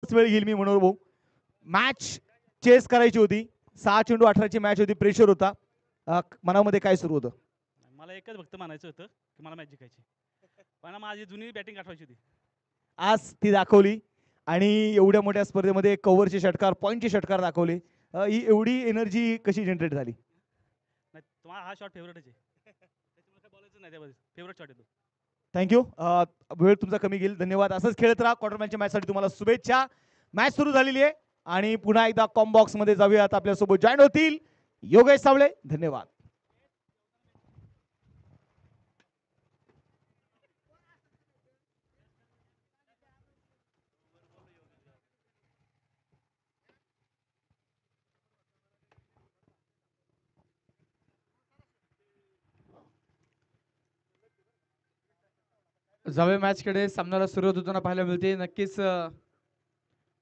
वेळ घेईल मी मनोहर भाऊ. मॅच चेस करायची होती. 6 चेंडू 18ची मॅच होती. प्रेशर होता. मनामध्ये काय सुरू होतं? मला एकच फक्त म्हणायचं होतं की मला मॅच जिंकायची. पण माझी जुनी बॅटिंग आठवायची होती. आज ती दाखवली आणि एवढ्या मोठ्या स्पर्धेमध्ये कव्हरचे षटकार, पॉईंटचे षटकार दाखवले. ही एवढी एनर्जी कशी जनरेट झाली? नाही तुम्हाला हा शॉट फेवरेटच आहे. त्याच्यामुळे काय बोलायचं नाही त्याबद्दल. फेवरेट शॉट आहे तो. थँक्यू. वेळ तुमचा कमी गेल. धन्यवाद. असंच खेळत राहा. क्वार्टर मॅचच्या मॅचसाठी तुम्हाला शुभेच्छा. मॅच सुरू झालेली आहे आणि पुन्हा एकदा कॉम बॉक्स मध्ये जाऊयात. आपल्यासोबत जॉईन होतील योगेश सावळे. धन्यवाद. जावे मॅचकडे सामन्याला सुरुवात होताना पाहायला मिळते. नक्कीच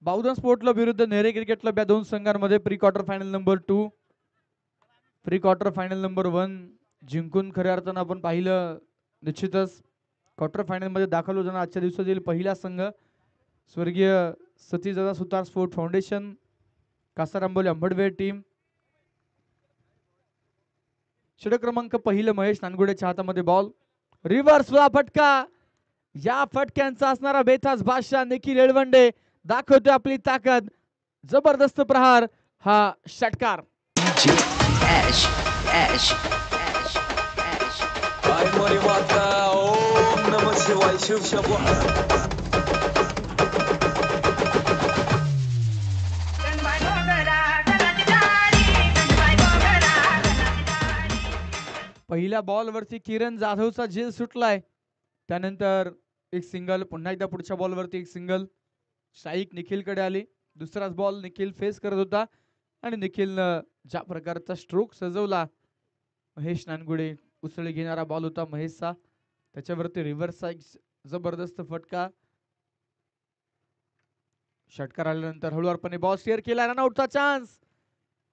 बावधन स्पोर्ट क्लब विरुद्ध नेरे क्रिकेट क्लब या दोन संघांमध्ये pre quarter final number 2 pre quarter final number 1 जिंकून खऱ्या अर्थानं आपण पाहिलं. निश्चितच क्वार्टर फायनल मध्ये दाखल होताना आजच्या दिवसातील पहिला संघ स्वर्गीय सतीदादा सुतार स्पोर्ट फाउंडेशन कासारांबोली अंबडवेळ टीम. षटक क्रमांक पहिलं महेश नानगुडेच्या हातामध्ये बॉल. रिव्हर्स वा फटका. या फटक्यांचा असणारा बेताज बादशाह निखिल एळवंडे दाखवतोय आपली ताकद. जबरदस्त प्रहार हा षटकार. मरी माता ओम नमः शिवाय शिव शंभो. पहिल्या बॉल वरती किरण जाधवचा झेल सुटलाय. त्यानंतर एक सिंगल. पुन्हा एकदा पुढच्या बॉल वरती एक सिंगल. स्ट्राईक निखिलकडे आली. दुसराच बॉल निखिल फेस करत होता आणि निखिलनं ज्या प्रकारचा स्ट्रोक सजवला. महेश नानगुडे उसळी घेणारा बॉल होता महेशचा. त्याच्यावरती रिव्हर्सचा एक जबरदस्त फटका. षटकार आल्यानंतर हळूवारपणे बॉल शेअर केला. रनआउटचा चान्स.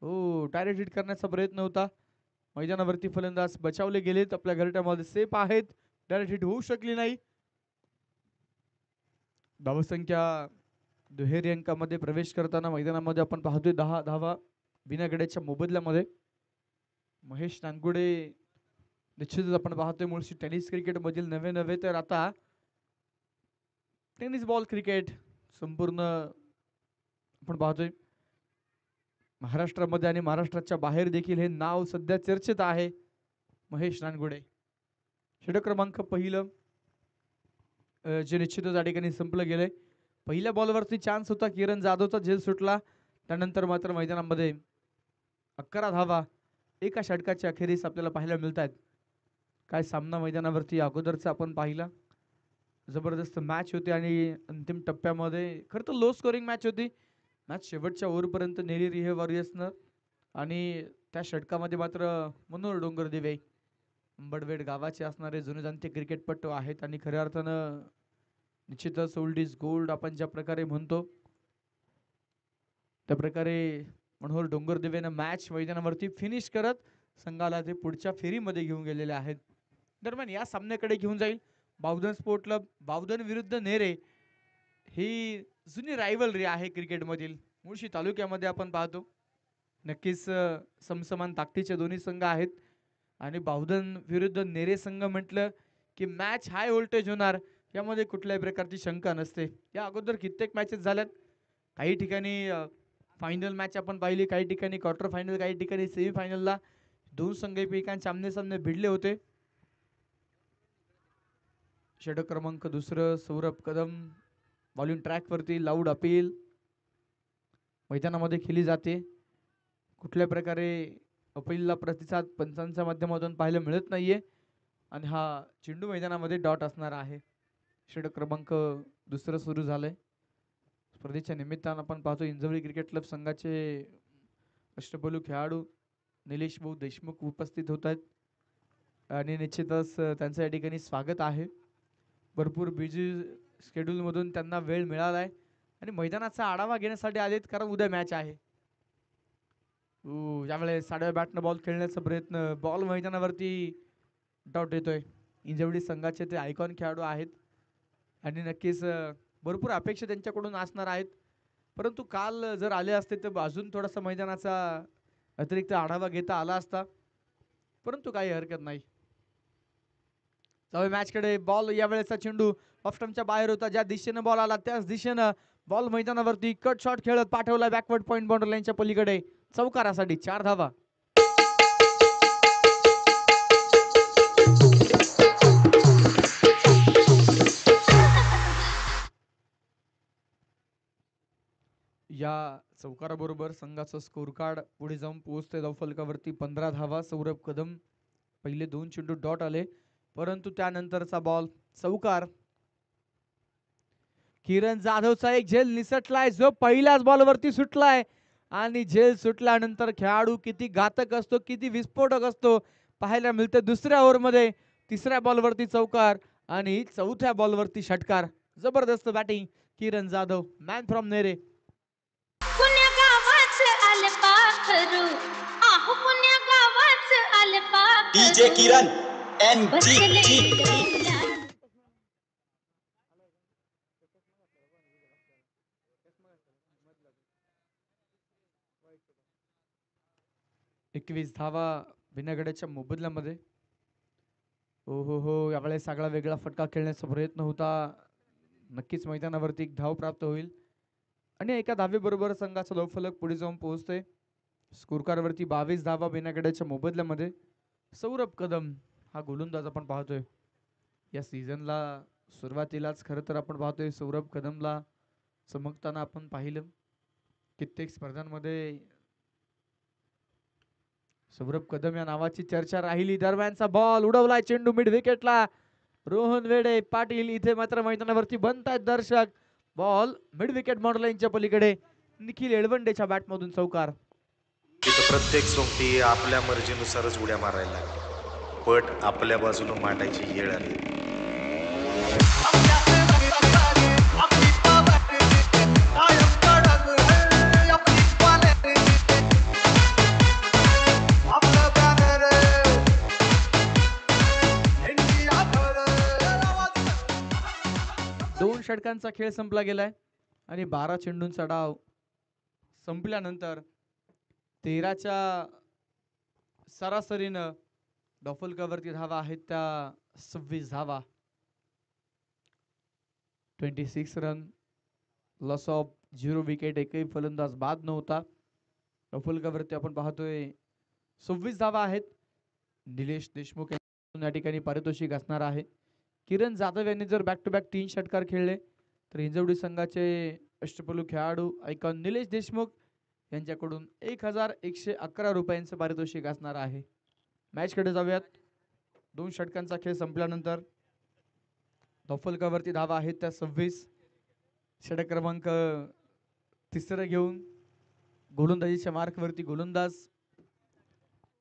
हो, डायरेक्ट हिट करण्याचा प्रयत्न होता. मैदानावरती फलंदाज बचावले गेलेत. आपल्या घरट्यामध्ये सेफ आहेत. डायरेक्ट हिट होऊ शकली नाही. धावसंख्या दुहेरी अंकामध्ये प्रवेश करताना मैदानामध्ये आपण पाहतोय 10 धावा बिना गड्याच्या मोबदल्यामध्ये. महेश नानगुडे निश्चितच आपण पाहतोय मुळशी टेनिस क्रिकेट मधील नवे तर आता टेनिस बॉल क्रिकेट संपूर्ण आपण पाहतोय महाराष्ट्रामध्ये आणि महाराष्ट्राच्या बाहेर देखील हे नाव सध्या चर्चेत आहे. महेश नानगुडे. षटक क्रमांक पहिलं जे निश्चितच या ठिकाणी संपलं गेलंय. पहिल्या बॉलवरती चान्स होता. किरण जाधवचा झेल सुटला. त्यानंतर मात्र मैदानामध्ये 11 धावा एका षटकाच्या अखेरीस आपल्याला पाहायला मिळत आहेत. काय सामना मैदानावरती अगोदरचा आपण पाहिला. जबरदस्त मॅच होती आणि अंतिम टप्प्यामध्ये खरं तर लो स्कोरिंग मॅच होती. मॅच शेवटच्या ओव्हरपर्यंत नेली रिहे वॉरियर्सनं आणि त्या षटकामध्ये मात्र मनोहर डोंगरदेवे अंबडवेड गावाचे असणारे जुने जाणते क्रिकेटपटू आहेत आणि खऱ्या अर्थानं निश्चितच ओल्ड इज गोल्ड आपण ज्या प्रकारे म्हणतो त्या प्रकारे मनोहर डोंगरदेवेनं मॅच मैदानावरती फिनिश करत संघाला ते पुढच्या फेरीमध्ये घेऊन गेलेले आहेत. दरम्यान या सामन्याकडे घेऊन जाईल बावधन स्पोर्ट क्लब बावधन विरुद्ध नेरे. ही जुनी रायव्हलरी आहे क्रिकेटमधील. मुळशी तालुक्यामध्ये आपण पाहतो. नक्कीच समसमान ताकदीचे दोन्ही संघ आहेत आणि बावधन विरुद्ध नेरे संघ म्हटलं की मॅच हाय व्होल्टेज होणार यामध्ये कुठल्याही प्रकारची शंका नसते. या अगोदर कित्येक मॅचेस झाल्यात. काही ठिकाणी फायनल मॅच आपण पाहिली, काही ठिकाणी क्वार्टर फायनल, काही ठिकाणी सेमीफायनलला दोन संघ एकमेकांचे आमने सामने भिडले होते. षटक क्रमांक दुसरं सौरभ कदम बॉलिंग ट्रॅक वरती. लाऊड अपील मैदानामध्ये केली जाते. कुठल्या प्रकारे अपीलला प्रतिसाद पंचांच्या माध्यमातून पाहायला मिळत नाहीये आणि हा चेंडू मैदानामध्ये डॉट असणार आहे. षटक क्रमांक दुसरं सुरू झालंय. स्पर्धेच्या निमित्तानं आपण पाहतो इंजवडी क्रिकेट क्लब संघाचे अष्टपैलू खेळाडू निलेश भाऊ देशमुख उपस्थित होत आहेत आणि निश्चितच त्यांचं या ठिकाणी स्वागत आहे. भरपूर बिझी शेड्यूलमधून त्यांना वेळ मिळाला आहे आणि मैदानाचा आढावा घेण्यासाठी आलेत कारण उद्या मॅच आहे. यावेळेस साडव्या बॅटनं बॉल खेळण्याचा प्रयत्न. बॉल मैदानावरती डॉट येतोय. इंजवडी संघाचे ते आयकॉन खेळाडू आहेत आणि नक्कीच भरपूर अपेक्षा त्यांच्याकडून असणार आहेत. परंतु काल जर आले असते तर अजून थोडासा मैदानाचा अतिरिक्त आढावा घेता आला असता, परंतु काही हरकत नाही. जाऊया मॅच कडे. बॉल यावेळेचा चेंडू ऑफस्टंपच्या बाहेर होता. ज्या दिशेने बॉल आला त्याच दिशेनं बॉल मैदानावरती कट शॉट खेळत पाठवला बॅकवर्ड पॉइंट बाउंड्री लाईनच्या पलीकडे चौकारासाठी 4 धावा. या चौकाराबरोबर संघाचं स्कोर कार्ड पुढे जाऊन पोहोचते धावफलकावरती 15 धावा. सौरभ कदम पहिले 2 चेंडू डॉट आले, परंतु त्यानंतरचा बॉल चौकार. किरण जाधवचा एक झेल निसटलाय जो पहिल्याच बॉलवरती सुटलाय आणि झेल सुटल्यानंतर खेळाडू किती घातक असतो, किती विस्फोटक असतो पाहायला मिळते. दुसऱ्या ओव्हरमध्ये तिसऱ्या बॉलवरती चौकार आणि चौथ्या बॉलवरती षटकार. जबरदस्त batting Kiran Jadhav, man from Nere. पुण्या गावाचं आलं पाखरू, आहो पुण्या गावाचं आलं पाखरू. डीजे किरण एन बसले जी डोंगरात. 21 धावा विनागड्याच्या मोबदल्यामध्ये. हो यावेळेस सगळा वेगळा फटका खेळण्याचा प्रयत्न होता. नक्कीच मैदानावरती एक धाव प्राप्त होईल आणि एका धावेबरोबर संघाचा धावफलक पुढे जाऊन पोहोचते. स्कोरकारवरती 22 धावा विनागड्याच्या मोबदल्यामध्ये. सौरभ कदम हा गोलंदाज आपण पाहतोय. या सीझनला सुरुवातीलाच खरं तर आपण पाहतोय सौरभ कदमला चमकताना आपण पाहिलं. कित्येक स्पर्धांमध्ये सौरभ कदम या नावाची चर्चा राहिली. दरम्यानचा बॉल उडवलाय चेंडू मिड विकेटला. रोहन वेडे पाटील इथे मात्र मैदानावरती बनतायत दर्शक. बॉल मिड विकेट बाउंड्री लाईनच्या पलीकडे. निखिल एळवंडेच्या बॅटमधून चौकार. तिथं प्रत्येक सोंगटी आपल्या मर्जीनुसारच उड्या मारायला लागली. पट आपल्या बाजूला मांडायची वेळ आली. दोन षटकांचा खेळ संपला गेलाय आणि 12 चेंडूंचा डाव संपल्यानंतर 13च्या सरासरीनं धावफलकावरती धावा आहेत त्या 26 धावा. 26 रन, लॉस ऑफ 0 विकेट. एकही फलंदाज बाद नव्हता. धावफलकावरती आपण पाहतोय 26 धावा आहेत. निलेश देशमुख या ठिकाणी पारितोषिक असणार आहे. किरण जाधव यांनी जर बॅक टू बॅक 3 षटकार खेळले तर हिंजवडी संघाचे अष्टपैलू खेळाडू आयकॉन निलेश देशमुख यांच्याकडून 1111 रुपयांचं पारितोषिक असणार आहे. मॅच कडे जाऊयात. 2 षटकांचा खेळ संपल्यानंतर धावफलकावरती धावा आहेत त्या 26. षटक क्रमांक 3 घेऊन गोलंदाजीच्या मार्कवरती गोलंदाज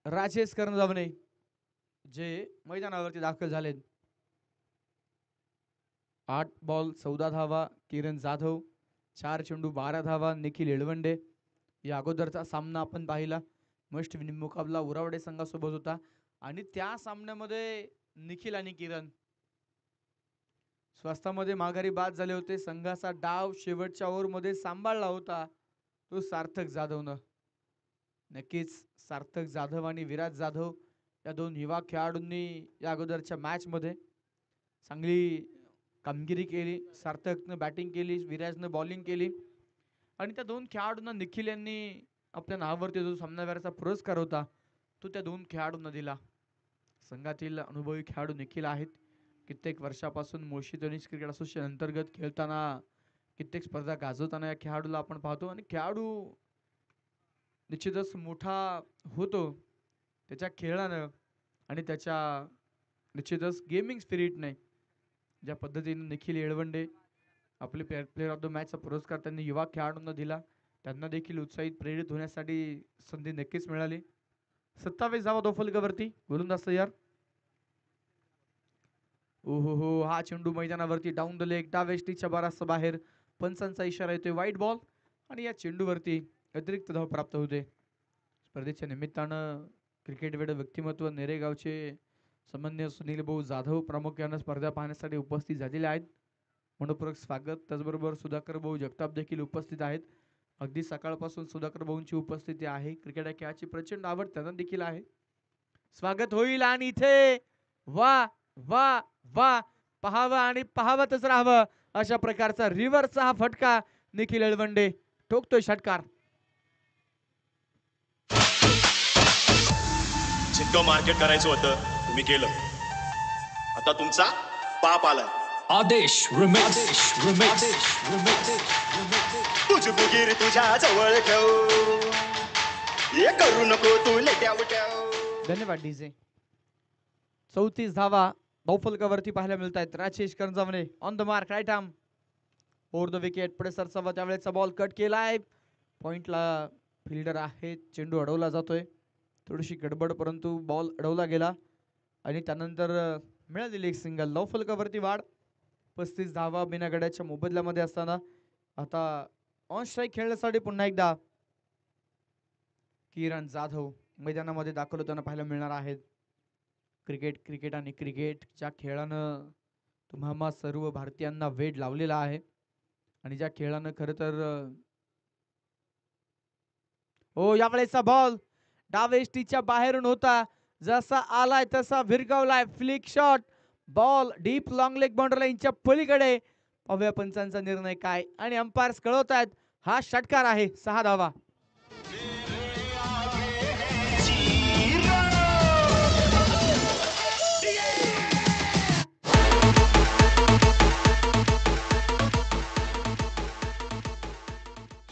राजेश करंजावणे जे मैदानावरती दाखल झालेत. 8 बॉल 14 धावा किरण जाधव, 4 चेंडू 12 धावा निखिल एळवंडे. या अगोदरचा सामना आपण पाहिला. मस्ट विनिंग मुकाबला उरावडे संघासोबत होता आणि त्या सामन्यामध्ये निखिल आणि किरण स्वस्तामध्ये माघारी बाद झाले होते. संघाचा डाव शेवटच्या ओव्हरमध्ये सांभाळला होता तो सार्थक जाधवनं. नक्कीच सार्थक जाधव आणि विराज जाधव या दोन युवा खेळाडूंनी या अगोदरच्या मॅच मध्ये चांगली कामगिरी केली. सार्थकनं बॅटिंग केली, विराजनं बॉलिंग केली आणि त्या दोन खेळाडूंना निखिल यांनी आपल्या नावावरती जो सामनावीराचा पुरस्कार होता तो त्या दोन खेळाडूंना दिला. संघातील अनुभवी खेळाडू निखिल आहेत. कित्येक वर्षापासून मुळशी तनिष्क क्रिकेट असोसिएशन अंतर्गत खेळताना कित्येक स्पर्धा गाजवताना या खेळाडूला आपण पाहतो आणि खेळाडू निश्चितच मोठा होतो त्याच्या खेळानं आणि त्याच्या निश्चितच गेमिंग स्पिरिटने. ज्या पद्धतीने निखिल एळवंडे आपले प्लेअर ऑफ द मॅचचा पुरस्कार त्यांनी युवा खेळाडूंना दिला, त्यांना देखील उत्साहित प्रेरित होण्यासाठी संधी नक्कीच मिळाली. 27 धावा दोफलकावरती गोलंदाज तयार. ओहो हा चेंडू मैदानावरती डाऊन द लेग डावेस्टीच्या बराचसा बाहेर. पंचांचा इशारा येतोय वाईट बॉल आणि या चेंडूवरती अतिरिक्त धाव प्राप्त होते. स्पर्धेच्या निमित्तानं क्रिकेटवेड व्यक्तिमत्व नेरेगावचे सामान्य सुनील भाऊ जाधव प्रामुख्याने स्पर्धा पाहण्यासाठी उपस्थित झालेले आहेत. मनपूर्वक स्वागत. त्याचबरोबर सुधाकर भाऊ जगताप देखील उपस्थित आहेत. अगदी सकाळपासून सुधाकर भाऊंची उपस्थिती आहे. क्रिकेट या खेळाची प्रचंड आवड त्यांना देखील आहे. स्वागत होईल आणि इथे वा वा वा पाहावं आणि पाहावतच राहावं अशा प्रकारचा रिव्हरचा हा फटका निखिल एळवंडे ठोकतोय षटकार. जितकं मार्केट करायचं होतं तुम्ही केलं. आता तुमचा पाप आलाय. आदेश रिमिक्स तुझी बुगीर तुझ्या जवळ ठेव, हे करू नको तू लेट्याव ठेव. धन्यवाद डीजे. 34 धावा धावफलकावरती पाहायला मिळत आहेत. Rajesh Karanjawane on the mark, right arm over the wicket. पुढे सरसावा त्यावेळेचा बॉल कट केलाय. पॉइंटला फिल्डर आहे. चेंडू अडवला जातोय. थोडीशी गडबड परंतु बॉल अडवला गेला आणि त्यानंतर मिळालेली एक सिंगल. धावफलकावरती वाढ 35 धावा बिना गड्याच्या मोबदल्यामध्ये असताना आता ऑन स्ट्राईक खेळण्यासाठी पुन्हा एकदा किरण जाधव मैदानामध्ये दाखल होताना पाहायला मिळणार आहेत. क्रिकेट आणि क्रिकेटच्या खेळानं तुम्हा सर्व भारतीयांना वेड लावलेला आहे आणि ज्या खेळानं खरं तर हो यावेळेचा बॉल डावेष्टीच्या बाहेरून होता. जसा आलाय तसा भिरकावलाय. Flick shot ball deep long leg boundary लाईनच्या पलीकडे. पाहूया पंचांचा निर्णय काय आणि अंपायर्स कळवत आहेत. हा षटकार आहे. 6 धावा.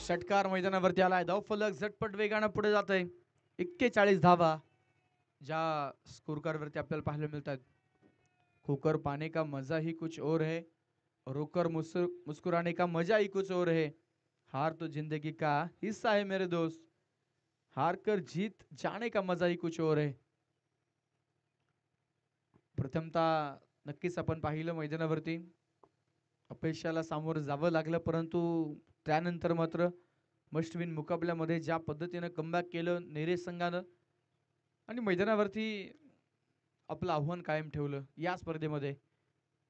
षटकार मैदानावरती आलाय. धावफलक झटपट वेगानं पुढे जात आहे. 41 धावा ज्या स्कोर कार्ड वरती आपल्याला पाहायला मिळतात. खोकर पाने का मजा ही कुछ और है, रोकर मुस्कुराने का मजा ही कुछ और है, हार तो जिंदगी का हिस्सा है मेरे दोस्त, हार कर जीत जाने का मजा ही कुछ और है. प्रथमतः नक्कीच आपण पाहिलं मैदानावरती अपयशाला सामोरं जावं लागलं परंतु त्यानंतर मात्र मस्ट विन मुकाबल्यामध्ये ज्या पद्धतीनं कमबॅक केलं नेरे संघानं आणि मैदानावरती आपलं आव्हान कायम ठेवलं या स्पर्धेमध्ये.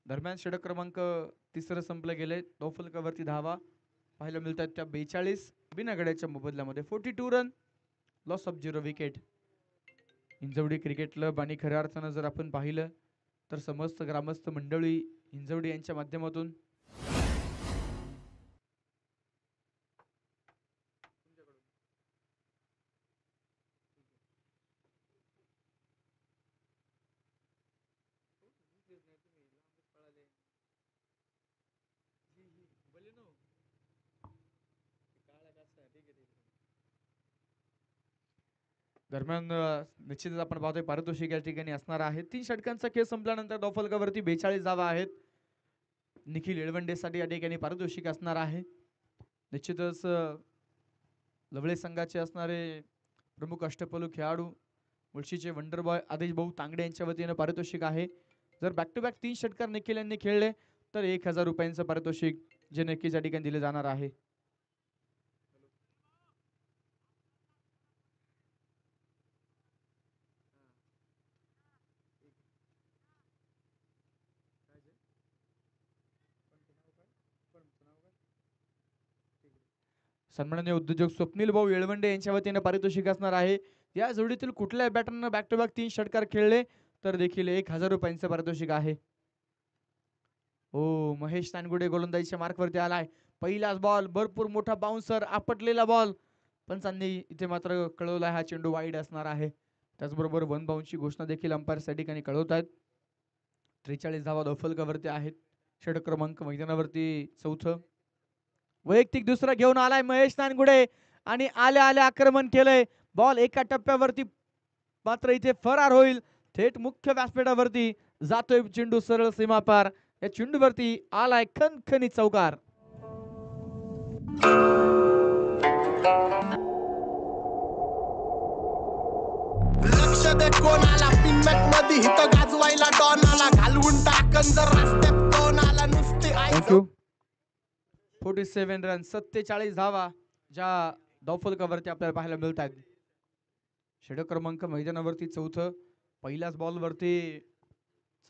दरम्यान षटक क्रमांक 3 संपलं गेले. धावफलकावरती धावा पाहायला मिळतात त्या 42 बिना गड्याच्या मोबदल्यामध्ये. 42 run loss of 0 wicket. Hinjawadi cricket club आणि खऱ्या अर्थानं जर आपण पाहिलं तर समस्त ग्रामस्थ मंडळी हिंजवडी यांच्या माध्यमातून दरम्यान निश्चितच आपण पाहतोय पारितोषिक या ठिकाणी असणार आहे. 3 षटकांचा खेळ संपल्यानंतर धावफलकावरती 42 धावा आहेत. निखिल एळवंडेसाठी या ठिकाणी पारितोषिक असणार आहे. निश्चितच लवळे संघाचे असणारे प्रमुख अष्टपैलू खेळाडू मुळशीचे वंडर बॉय आदेश भाऊ तांगडे यांच्या वतीने पारितोषिक आहे. जर बॅक टू बॅक 3 षटकार निखिल यांनी खेळले तर 1000 रुपयांचं पारितोषिक जे नक्कीच या ठिकाणी दिले जाणार आहे. सन्माननीय उद्योजक स्वप्नील भाऊ येळवंडे यांच्या वतीने पारितोषिक असणार आहे. या जोडीतील कुठल्याही बॅटरनं बॅक टू बॅक 3 षटकार खेळले तर देखील 1000 रुपयांचं पारितोषिक आहे. हो महेश नानगुडे गोलंदाजीच्या मार्कवरती आलाय. पहिलाच बॉल भरपूर मोठा बाउन्सर आपटलेला बॉल. पंचांनी इथे मात्र कळवलाय हा चेंडू वाईड असणार आहे. त्याचबरोबर 1 बाउन्सची घोषणा देखील अंपायर या ठिकाणी कळवत आहेत. 43 धावा धावफलकावरती आहेत. षटक क्रमांक मैदानावरती 4. वैयक्तिक दुसरा घेऊन आलाय महेश नानगुडे आणि आल्या आल्या आक्रमण केलंय. बॉल एका टप्प्यावरती मात्र इथे फरार होईल. थेट मुख्य व्यासपीठावरती जातोय चेंडू सरळ सीमापार. या चेंडूवरती आलाय खणखणीत चौकार. लक्ष दे कोणाला पिनमॅक मध्ये हित गाजवायला डॉनाला घालवून टाकन जर रस्त्यात कोणाला नुसते थँक्यू. 47 रन 47 धावा ज्या धावफलकावरती आपल्याला पाहायला मिळत आहेत. षटक क्रमांक मैदानावरती 4. पहिल्याच बॉलवरती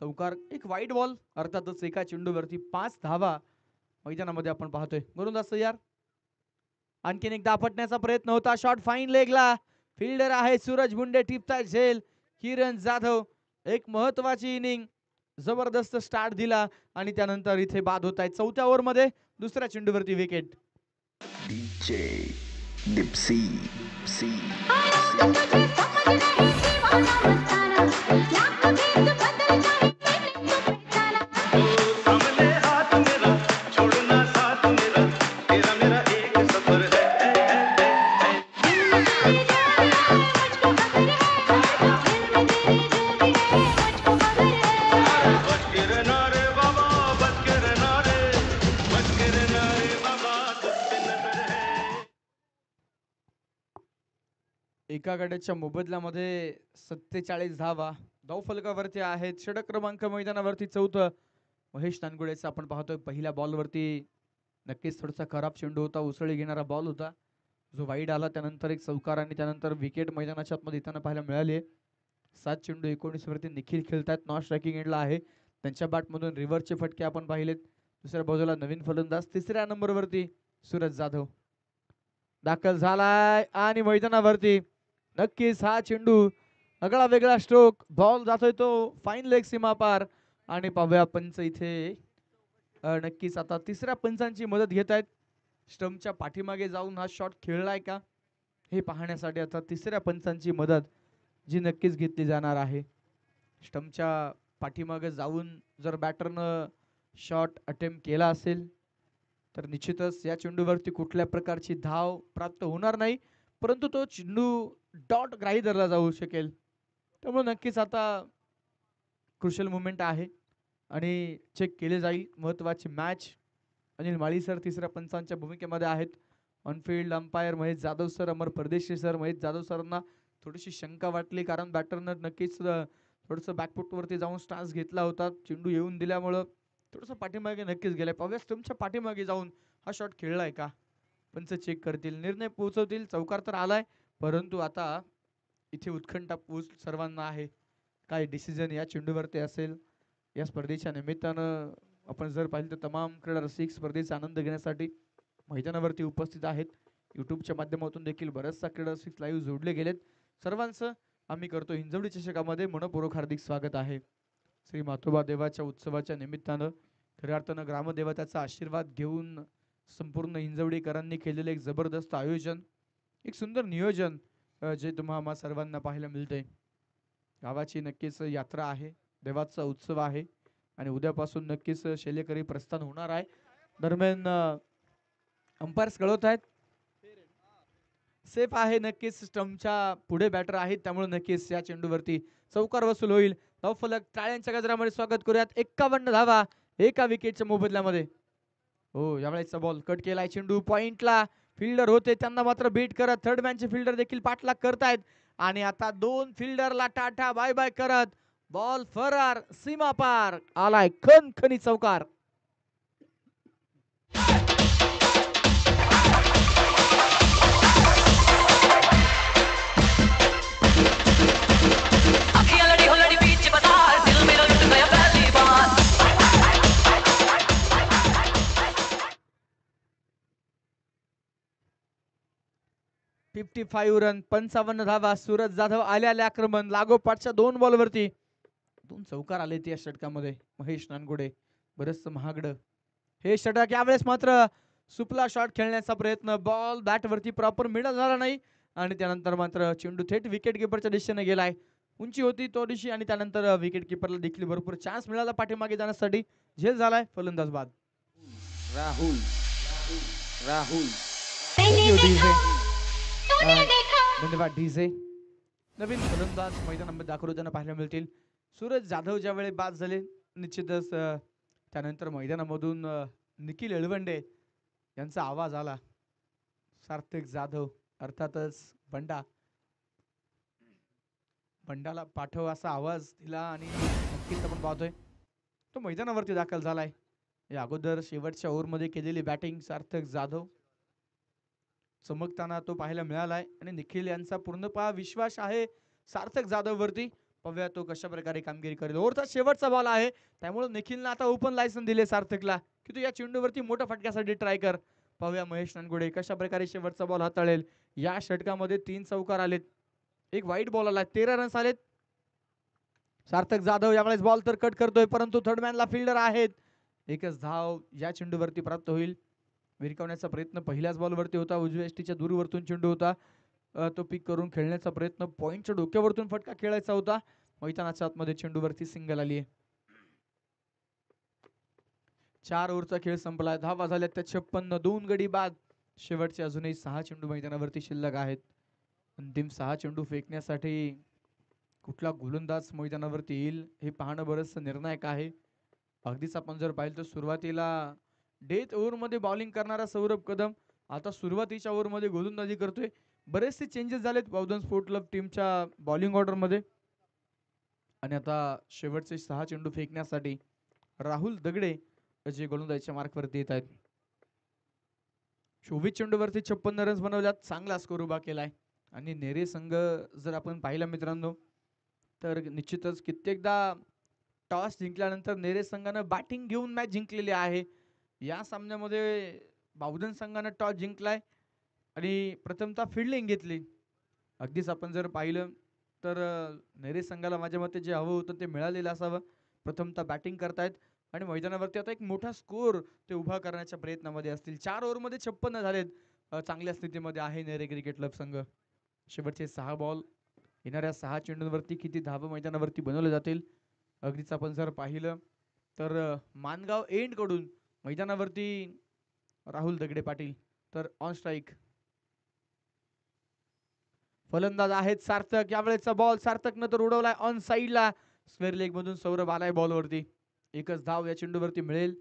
चौकार. एक वाईट बॉल अर्थातच एका चेंडूवरती 5 धावा मैदानामध्ये आपण पाहतोय. गोलंदाज तयार. आणखीन एकदा आपटण्याचा प्रयत्न होता. Shot fine लेगला. फिल्डर आहे सूरज मुंडे, टिपताय झेल. किरण जाधव एक महत्वाची इनिंग जबरदस्त स्टार्ट दिला आणि त्यानंतर इथे बाद होत आहे. 4थ्या ओव्हर मध्ये दुसऱ्या चेंडूवरती विकेट. सामने हाथ मेरा छोड़ना साथ मेरा तेरा मेरा एक सफर है बच के रहना रे बाबा बच के रहना रे बच के रहना रे बाबा तुझ पे नजर है. एका गड्याच्या मोबदल्यामध्ये 47 धावा धाव फलकावरती आहेत. षटक क्रमांक मैदानावरती 4थं महेश नानगुडेचा आपण पाहतोय. पहिल्या बॉलवरती नक्कीच थोडासा खराब चेंडू होता, उसळी घेणारा बॉल होता जो वाईड आला. त्यानंतर एक चौकार आणि त्यानंतर विकेट मैदानाच्या आतमध्ये येताना पाहायला मिळाली. 7 चेंडू 19 वरती निखिल खेळतात. नॉन स्ट्रायकिंग एंडला आहे. त्यांच्या बॅटमधून रिव्हर्सचे फटके आपण पाहिलेत. दुसऱ्या बाजूला नवीन फलंदाज 3ऱ्या नंबरवरती सूरज जाधव दाखल झालाय आणि मैदानावरती नक्कीच हा चेंडू आगळा वेगळा स्ट्रोक. बॉल जातोय तो फाईन लेग सीमा पार आणि पाहूया पंच इथे नक्कीच आता 3ऱ्या पंचांची मदत घेत आहेत. स्टंपच्या पाठीमागे जाऊन हा शॉट खेळलाय का हे पाहण्यासाठी आता 3ऱ्या पंचांची मदत जी नक्कीच घेतली जाणार आहे. स्टंपच्या पाठीमागे जाऊन जर बॅटरनं शॉट अटेम्प्ट केला असेल तर निश्चितच या चेंडूवरती कुठल्या प्रकारची धाव प्राप्त होणार नाही, परंतु तो चेंडू डॉट ग्राही धरला जाऊ शकेल. त्यामुळे नक्कीच आता क्रुशियल मुवमेंट आहे आणि चेक केले जाईल. महत्वाची मॅच. अनिल माळी सर 3ऱ्या पंचांच्या भूमिकेमध्ये आहेत. On field umpire Mahesh Jadhav sir, Amar Pardeshi sir. Mahesh Jadhav सरांना थोडीशी शंका वाटली कारण बॅटरनं नक्कीच थोडंसं बॅकफुटवरती जाऊन स्टान्स घेतला होता. चेंडू येऊन दिल्यामुळं थोडंसं पाठीमागे नक्कीच गेलाय. पाहूया स्टंपच्या पाठीमागे जाऊन हा शॉट खेळलाय का. पंच चेक करतील, निर्णय पोहोचवतील. चौकार तर आलाय, परंतु आता इथे उत्कंठा सर्वांना आहे. काय डिसिजन या चेंडूवरती असेल. या स्पर्धेच्या निमित्तानं आपण जर पाहिलं तर तमाम क्रीडा रसिक स्पर्धेचा आनंद घेण्यासाठी मैदानावरती उपस्थित आहेत. यूट्यूबच्या माध्यमातून देखील बरेचसा क्रीडा रसिक लाईव्ह जोडले गेलेत. सर्वांचं आम्ही करतो हिंजवडी चषकामध्ये मनपूर्वक हार्दिक स्वागत आहे. श्री मातोबा देवाच्या उत्सवाच्या निमित्तानं खऱ्या अर्थानं ग्रामदेवताचा आशीर्वाद घेऊन संपूर्ण हिंजवडीकरांनी केलेलं एक जबरदस्त आयोजन, एक सुंदर नियोजन जे तुम्हा सर्वांना पाहायला मिळतंय. गावाची नक्कीच यात्रा आहे, देवाचा उत्सव आहे आणि उद्यापासून नक्कीच शैलेकरी प्रस्थान होणार आहे. दरम्यान अंपायर्स कळवत आहेत सेफ आहे. नक्कीच स्टंपच्या पुढे बॅटर आहेत, त्यामुळे नक्कीच या चेंडूवरती चौकार वसूल होईल. धावफलक टाळ्यांच्या गजरामध्ये स्वागत करूयात. 51 धावा एका विकेटच्या मोबदल्यामध्ये. हो, यावेळेचा बॉल कट केलाय. चेंडू पॉइंटला. फिल्डर होते त्यांना मात्र बीट करत थर्ड मॅनचे फिल्डर देखील पाठलाग करतायत आणि आता 2 फिल्डरला टाटा बाय बाय करत बॉल फरार. सीमा पार आलाय खणखणी चौकार. फिफ्टी 55 रन 55 धावा. सूरज जाधव आले आक्रमण. लागोपाठच्या 2 बॉलवरती 2 चौकार आले या षटकामध्ये. महेश नानगुडे बरंच महागडं हे षटक. यावेळेस मात्र सुपला शॉट खेळण्याचा प्रयत्न. बॉल बॅट वरती प्रॉपर मिडल झाला नाही आणि त्यानंतर मात्र चेंडू थेट विकेट किपरच्या दिशेने गेलाय. उंची होती तो दिशी आणि त्यानंतर विकेट किपरला देखील भरपूर चान्स मिळाला पाठीमागे जाण्यासाठी. झेल झालाय. फलंदाज बाद. राहुल राहुल धन्यवाद डीजे. नवीन फलंदाज मैदानामध्ये दाखल होताना पाहायला मिळतील. सूरज जाधव ज्या वेळी बाद झाले निश्चितच त्यानंतर मैदानामधून निखिल एळवंडे यांचा आवाज आला. सार्थक जाधव अर्थातच बंडाला पाठव असा आवाज दिला आणि नक्कीच आपण पाहतोय तो मैदानावरती दाखल झालाय. या अगोदर शेवटच्या ओव्हरमध्ये केलेली बॅटिंग सार्थक जाधव चमकताना तो पाहायला मिळालाय आणि निखिल यांचा पूर्णपणे विश्वास आहे सार्थक जाधव वरती. पाहूया तो कशा प्रकारे कामगिरी करेल. ओव्हरचा शेवटचा बॉल आहे त्यामुळे निखिलने आता ओपन लायसन दिले सार्थकला की तू या चेंडूवरती मोठ्या फटक्यासाठी ट्राय कर. पाहूया महेश नानगुडे कशा प्रकारे शेवटचा बॉल हाताळेल. या षटकामध्ये 3 चौकार आलेत, एक वाईट बॉल आला, 13 रन्स आलेत. सार्थक जाधव यावेळेस बॉल तर कट करतोय, परंतु थर्ड मॅनला फिल्डर आहेत. एकच धाव या चेंडूवरती प्राप्त होईल. विरकावण्याचा प्रयत्न पहिल्याच बॉलवरती होता, उजव्या एसटीच्या दूरवरतून चेंडू होता. तो पिक करून खेळण्याचा प्रयत्न, पॉइंटच्या डोक्यावरतून फटका खेळायचा होता. मैदानाच्या आतमध्ये चेंडूवरती सिंगल आली आहे. 4 ओव्हरचा खेळ संपला, धावा झाल्या त्या 56, 2 गडी बाद. शेवटचे अजूनही 6 चेंडू मैदानावरती शिल्लक आहेत. अंतिम 6 चेंडू फेकण्यासाठी कुठला गोलंदाज मैदानावरती येईल हे पाहणं बरंच निर्णायक आहे. अगदीच आपण जर पाहिलं तर सुरुवातीला डेथ ओव्हरमध्ये बॉलिंग करणारा सौरभ कदम आता सुरुवातीच्या ओव्हरमध्ये गोलंदाजी करतोय. बरेचसे चेंजेस झालेत बौद्धन स्पोर्ट क्लब टीमच्या बॉलिंग ऑर्डरमध्ये. आणि आता शेवटचे 6 चेंडू फेकण्यासाठी राहुल दगडे जे गोलंदाजीच्या मार्कवरती येत आहेत. 24 चेंडूवरती 56 रन्स बनवल्यात, चांगला स्कोर उभा केलाय. आणि नेरे संघ जर आपण पाहिला मित्रांनो तर निश्चितच कित्येकदा टॉस जिंकल्यानंतर नेरे संघानं बॅटिंग घेऊन मॅच जिंकलेली आहे. या सामन्यामध्ये बावधन संघानं टॉस जिंकलाय आणि प्रथमतः फिल्डिंग घेतली. अगदीच आपण जर पाहिलं तर नेरे संघाला माझ्या मते जे हवं होतं ते मिळालेलं असावं. प्रथमतः बॅटिंग करतायत आणि मैदानावरती आता एक मोठा स्कोर ते उभा करण्याच्या प्रयत्नामध्ये असतील. 4 ओव्हरमध्ये 56 झालेत. चांगल्या स्थितीमध्ये आहे नेरे क्रिकेट क्लब संघ. शेवटचे 6 बॉल, येणाऱ्या 6 चेंडूंवरती किती धावा मैदानावरती बनवले जातील. अगदीच आपण जर पाहिलं तर मानगाव एंड कडून मैदानावरती राहुल दगडे पाटील, तर ऑन स्ट्राईक फलंदाज आहेत सार्थक. यावेळेचा बॉल सार्थकनं तर उडवलाय ऑन साईडला, स्क्वेअर लेग मधून सौरभ आलाय बॉलवरती. एकच धाव या चेंडूवरती मिळेल.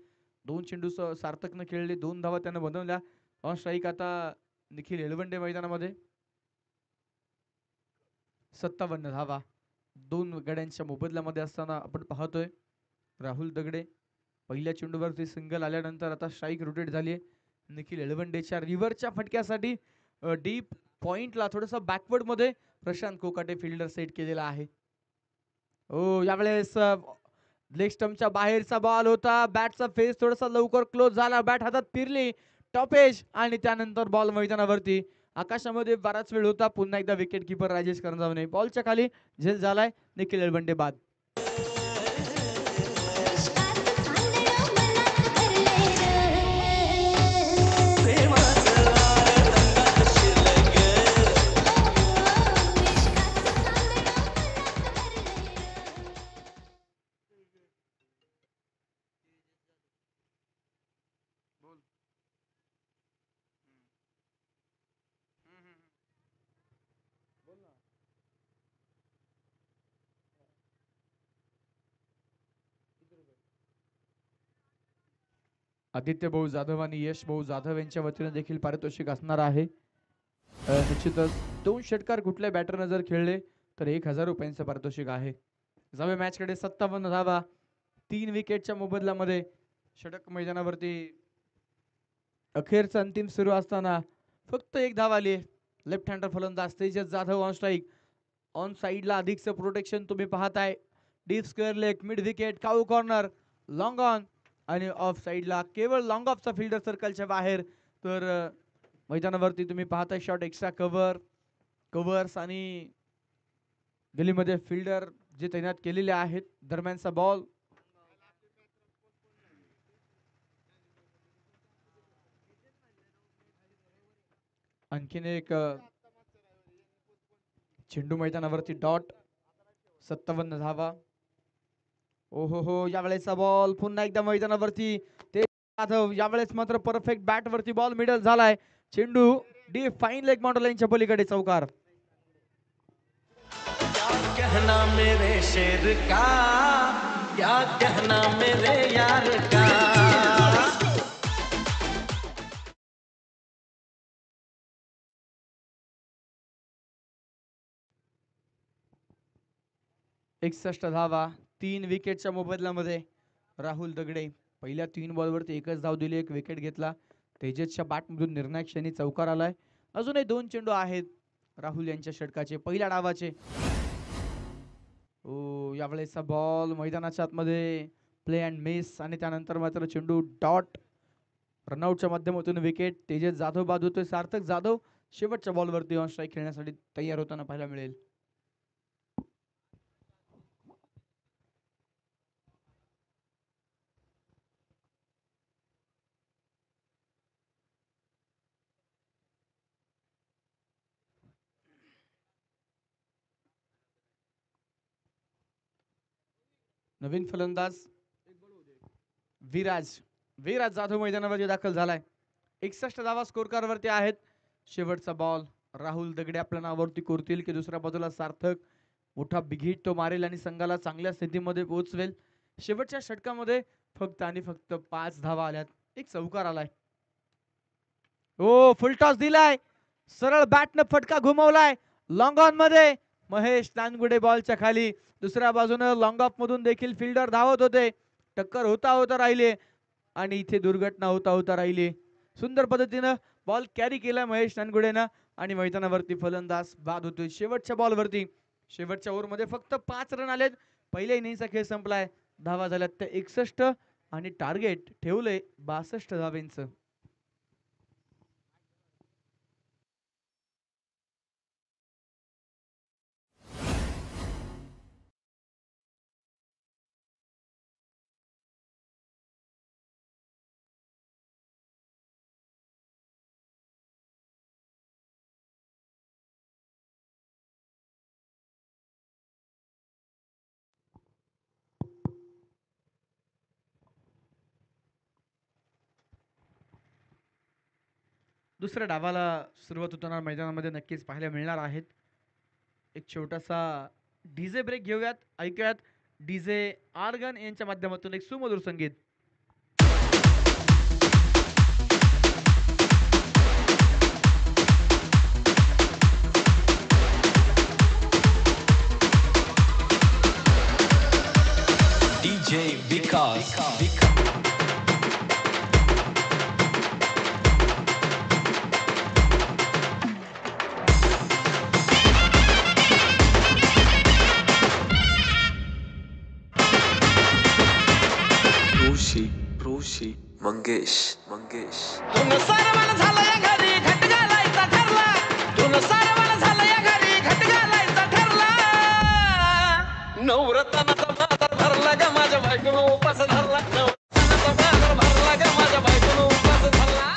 2 चेंडू सार्थकनं खेळले, 2 धावा त्यानं बनवल्या. ऑन स्ट्राईक आता निखिल एलवंडे मैदानामध्ये. 57 धावा 2 गड्यांच्या मोबदल्यामध्ये असताना आपण पाहतोय. राहुल दगडे पहिल्या चेंडूवरती सिंगल आल्यानंतर आता स्ट्राईक रोटेट झाली. निखिल एलवंडेच्या रिव्हरच्या फटक्यासाठी डीप पॉइंटला थोडंसं बॅकवर्ड मध्ये प्रशांत कोकाटे फिल्डर सेट केलेला आहे. यावेळेस लेग स्टंपच्या बाहेरचा बॉल होता. बॅटचा फेस थोडासा लवकर क्लोज झाला, बॅट हातात फिरली, टॉपेज आणि त्यानंतर बॉल मैदानावरती आकाशामध्ये बराच वेळ होता. पुन्हा एकदा विकेट किपर राजेश करंजावणे बॉलच्या खाली झेल झालाय. निखिल एलवंडे बाद. आदित्य भाऊ जाधव आणि यश भाऊ जाधव यांच्या वतीने देखील पारितोषिक असणार आहे. निश्चितच 2 षटकार कुठल्या बॅटरने जर खेळले तर 1000 रुपयांचं पारितोषिक आहे. जावे मॅच कडे. 57 धावा 3 विकेटच्या मोबदल्यामध्ये. षटक मैदानावरती अखेरचा अंतिम सुरू असताना फक्त 1 धाव आली. लेफ्ट हँडर फलंदाज Tejas Jadhav on strike. On साईडला अधिकचं प्रोटेक्शन तुम्ही पाहताय. Deep square leg, mid wicket, cow corner, long on आणि ऑफ साईडला केवळ लॉंग ऑफचा फिल्डर सर्कलच्या बाहेर. तर मैदानावरती तुम्ही पाहताय शॉट एक्स्ट्रा कव्हर्स आणि गलीमध्ये फिल्डर जे तैनात केलेले आहेत. दरम्यानचा बॉल आणखीन एक चेंडू मैदानावरती डॉट. 57 धावा. ओहो यावेळेचा बॉल पुन्हा एकदा मैदानावरती ते जाधव. यावेळेस मात्र परफेक्ट बॅट वरती बॉल मिडल झालाय. चेंडू डी फाईन लेग माउंट लाईनच्या पलीकडे चौकार. क्या कहना मेरे शेर का, क्या कहना मेरे यार का. 61 धावा 3 विकेटच्या मोबदल्यामध्ये. राहुल दगडे पहिल्या 3 बॉलवरती एकच धाव दिली, 1 विकेट घेतला. तेजसच्या बॅटमधून निर्णायक क्षणी चौकार आलाय. अजूनही 2 चेंडू आहेत राहुल यांच्या षटकाचे पहिल्या डावाचे. यावेळेचा बॉल मैदानाच्या आतमध्ये प्ले अँड मिस आणि त्यानंतर मात्र चेंडू डॉट. रनआउटच्या माध्यमातून विकेट. तेजस जाधव बाद होतोय. सार्थक जाधव शेवटच्या बॉलवरती ऑन स्ट्राईक खेळण्यासाठी तयार होताना पाहायला मिळेल. नवीन फलंदाज विराज विराज जाधव मैदानावरती दाखल झालाय. 61 धावा स्कोर कार्ड वरती आहेत. शेवटचा बॉल राहुल दगडे आपल्या नावावरती कोरतील की दुसऱ्या बाजूला सार्थक मोठा बिग हिट तो मारेल आणि संघाला चांगल्या स्थितीमध्ये पोहोचवेल. शेवटच्या षटकामध्ये फक्त आणि फक्त 5 धावा आल्यात. एक चौकार आलाय. ओ फुल टॉस दिलाय. सरळ बॅटनं फटका घुमवलाय. लॉंग ऑन मध्ये महेश नानगुडे बॉलच्या खाली. दुसऱ्या बाजूने लॉंग ऑफ मधून देखील फिल्डर धावत होते. टक्कर होता होता राहिले आणि इथे दुर्घटना होता होता राहिली. सुंदर पद्धतीनं बॉल कॅरी केला महेश नानगुडेनं आणि मैदानावरती फलंदाज बाद होतोय. शेवटच्या बॉलवरती शेवटच्या ओव्हरमध्ये फक्त 5 रन आलेत. पहिल्या इनिंगचा खेळ संपलाय. धावा झाल्यात त्या 61 आणि टार्गेट ठेवलंय 62 धावेंचं. दुसऱ्या डावाला सुरुवात होताना मैदानामध्ये नक्कीच पाहायला मिळणार आहेत. एक छोटासा डीजे ब्रेक घेऊयात. ऐकूयात डीजे आर्गन यांच्या माध्यमातून एक सुमधुर संगीत. DJ विकास ऋषी ऋषी मंगेश मंगेश तुन सारवण झालं या घरी घट घालायचा ठरला. तुन सारवण झालं या घरी घट घालायचा ठरला. नवरत्नाचा बाजार भरला ग माझ्या बायकोनं उपास धरला. नवरत्नाचा बाजार भरला ग माझ्या बायकोनं उपास धरला.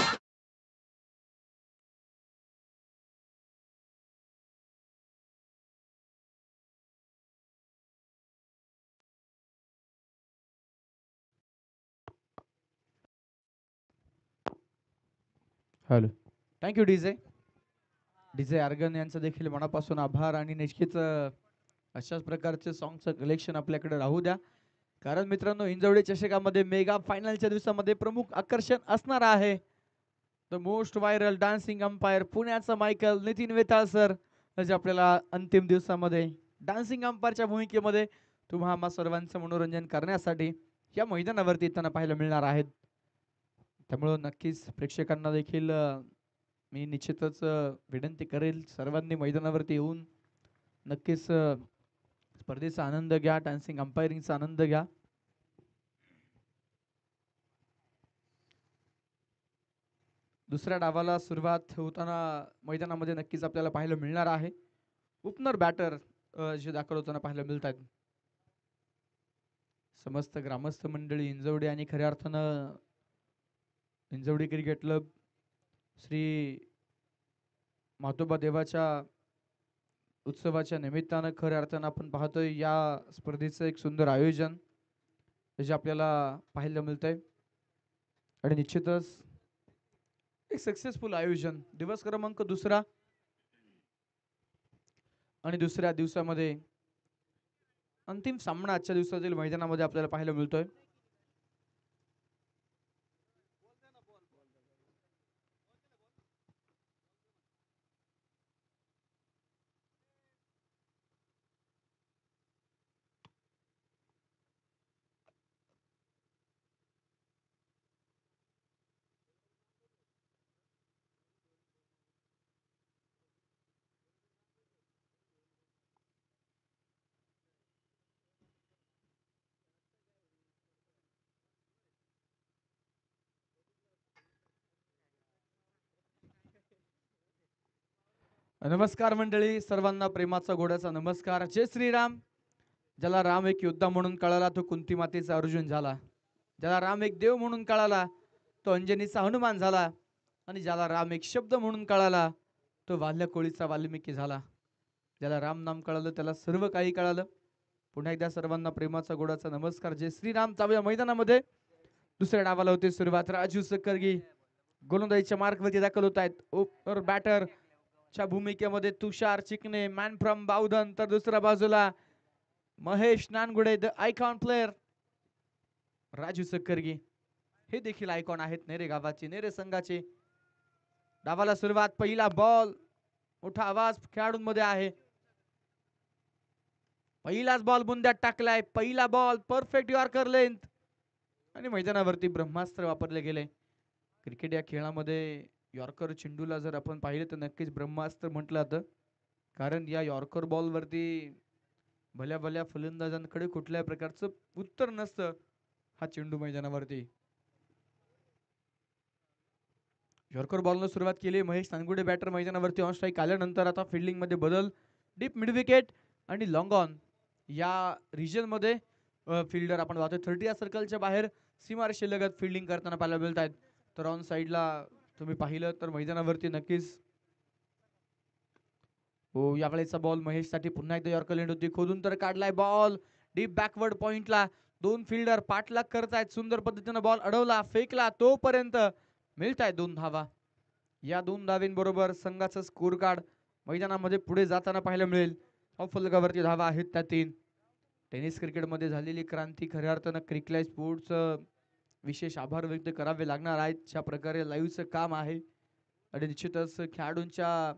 हॅलो थँक्यू डीजे डीजे आर्गन यांचं देखील मनापासून आभार आणि निश्चित अशाच प्रकारचे सॉंगचं कलेक्शन आपल्याकडे राहू द्या. कारण मित्रांनो हिंजवडी चषकामध्ये मेगा फायनलच्या दिवसामध्ये प्रमुख आकर्षण असणार आहे. The most viral dancing umpire पुण्याचा मायकल नितीन वेताळ सर जे आपल्याला अंतिम दिवसामध्ये डान्सिंग अंपायरच्या भूमिकेमध्ये तुम्हा आम्हा सर्वांचं मनोरंजन करण्यासाठी या मैदानावरती येताना पाहायला मिळणार आहेत. त्यामुळं नक्कीच प्रेक्षकांना देखील मी निश्चितच विनंती करेल सर्वांनी मैदानावरती येऊन नक्कीच स्पर्धेचा आनंद घ्या. डान्सिंग अंपायरिंगचा आनंद घ्या. दुसऱ्या डावाला सुरुवात होताना मैदानामध्ये नक्कीच आपल्याला पाहायला मिळणार आहे. ओपनर बॅटर जे दाखल होताना पाहायला मिळत आहेत. समस्त ग्रामस्थ मंडळी हिंजवडी आणि खऱ्या अर्थानं हिंजवडी क्रिकेट क्लब श्री मातोबा देवाच्या उत्सवाच्या निमित्तानं खऱ्या अर्थानं आपण पाहतोय या स्पर्धेचं एक सुंदर आयोजन जे आपल्याला पाहायला मिळतंय आणि निश्चितच एक सक्सेसफुल आयोजन. दिवस क्रमांक दुसरा आणि दुसऱ्या दिवसामध्ये अंतिम सामना आजच्या दिवसातील मैदानामध्ये आपल्याला पाहायला मिळतोय. नमस्कार मंडळी, सर्वांना प्रेमाचा गोड्याचा नमस्कार. जय श्रीराम. ज्याला राम एक योद्धा म्हणून कळाला तो कुंती मातेचा अर्जुन झाला. ज्याला राम एक देव म्हणून कळाला तो अंजनीचा हनुमान झाला. आणि ज्याला राम एक शब्द म्हणून कळाला तो वाल्य कोळीचा वाल्मिकी झाला. ज्याला राम नाम कळालं त्याला सर्व काही कळालं. पुन्हा एकदा सर्वांना प्रेमाचा गोडाचा नमस्कार. जय श्रीराम. चालूया मैदानामध्ये दुसऱ्या डावाला होते सुरुवात. राजू सकरगी गोलंदाजीच्या मार्कवरती दाखल होत आहेत. ओपनर बॅटर च्या भूमिकेमध्ये तुषार चिकणे, मॅन फ्रॉम बावधन. तर दुसऱ्या बाजूला Mahesh Nangude, the icon player Raju Sakargi. हे देखील आयकॉन आहेत नेरे गावाचे, नेरे संघाचे. डावाला सुरुवात. पहिला बॉल. मोठा आवाज खेळाडूंमध्ये आहे. पहिलाच बॉल बुंद्यात टाकलाय. पहिला बॉल परफेक्ट यॉर्कर लेंथ आणि मैदानावरती ब्रह्मास्त्र वापरले गेले. क्रिकेट या खेळामध्ये यॉर्कर चेंडूला जर आपण पाहिलं तर नक्कीच ब्रह्मास्त्र म्हटलं जातं. कारण या यॉर्कर बॉलवरती भल्या भल्या फलंदाजांकडे कुठल्याही प्रकारचं उत्तर नसतं. हा चेंडू मैदानावरती यॉर्कर बॉलनं सुरुवात केली. महेश नानगुडे बॅटर मैदानावरती ऑन स्ट्राईक आल्यानंतर आता फिल्डिंग मध्ये बदल. डीप मिड विकेट आणि लॉंग ऑन या रिजन मध्ये फिल्डर आपण पाहतोय 30 या सर्कलच्या बाहेर सीमारेषेलगत फिल्डिंग करताना पाहायला मिळत आहेत. तर ऑन साईडला तुम्ही पाहिलं तर मैदानावरती नक्कीच हो. यावेळेचा बॉल महेश साठी पुन्हा एकदा यॉर्कर लेंड होती. खोदून तर काढलाय बॉल डीप बॅकवर्ड पॉइंटला. दोन फिल्डर पाठलाग करतायत. सुंदर पद्धतीने बॉल अडवला, फेकला, तोपर्यंत मिळताय 2 धावा. या 2 धावींबरोबर संघाचं स्कोर कार्ड मैदानामध्ये पुढे जाताना पाहायला मिळेल. फलकावरती धावा आहेत त्या 3. टेनिस क्रिकेटमध्ये झालेली क्रांती खऱ्या अर्थानं क्रिकलाइट स्पोर्ट्स विशेष आभार व्यक्त करावे लागणार आहेत. ज्या प्रकारे लाईव्हचं काम आहे आणि निश्चितच खेळाडूंच्या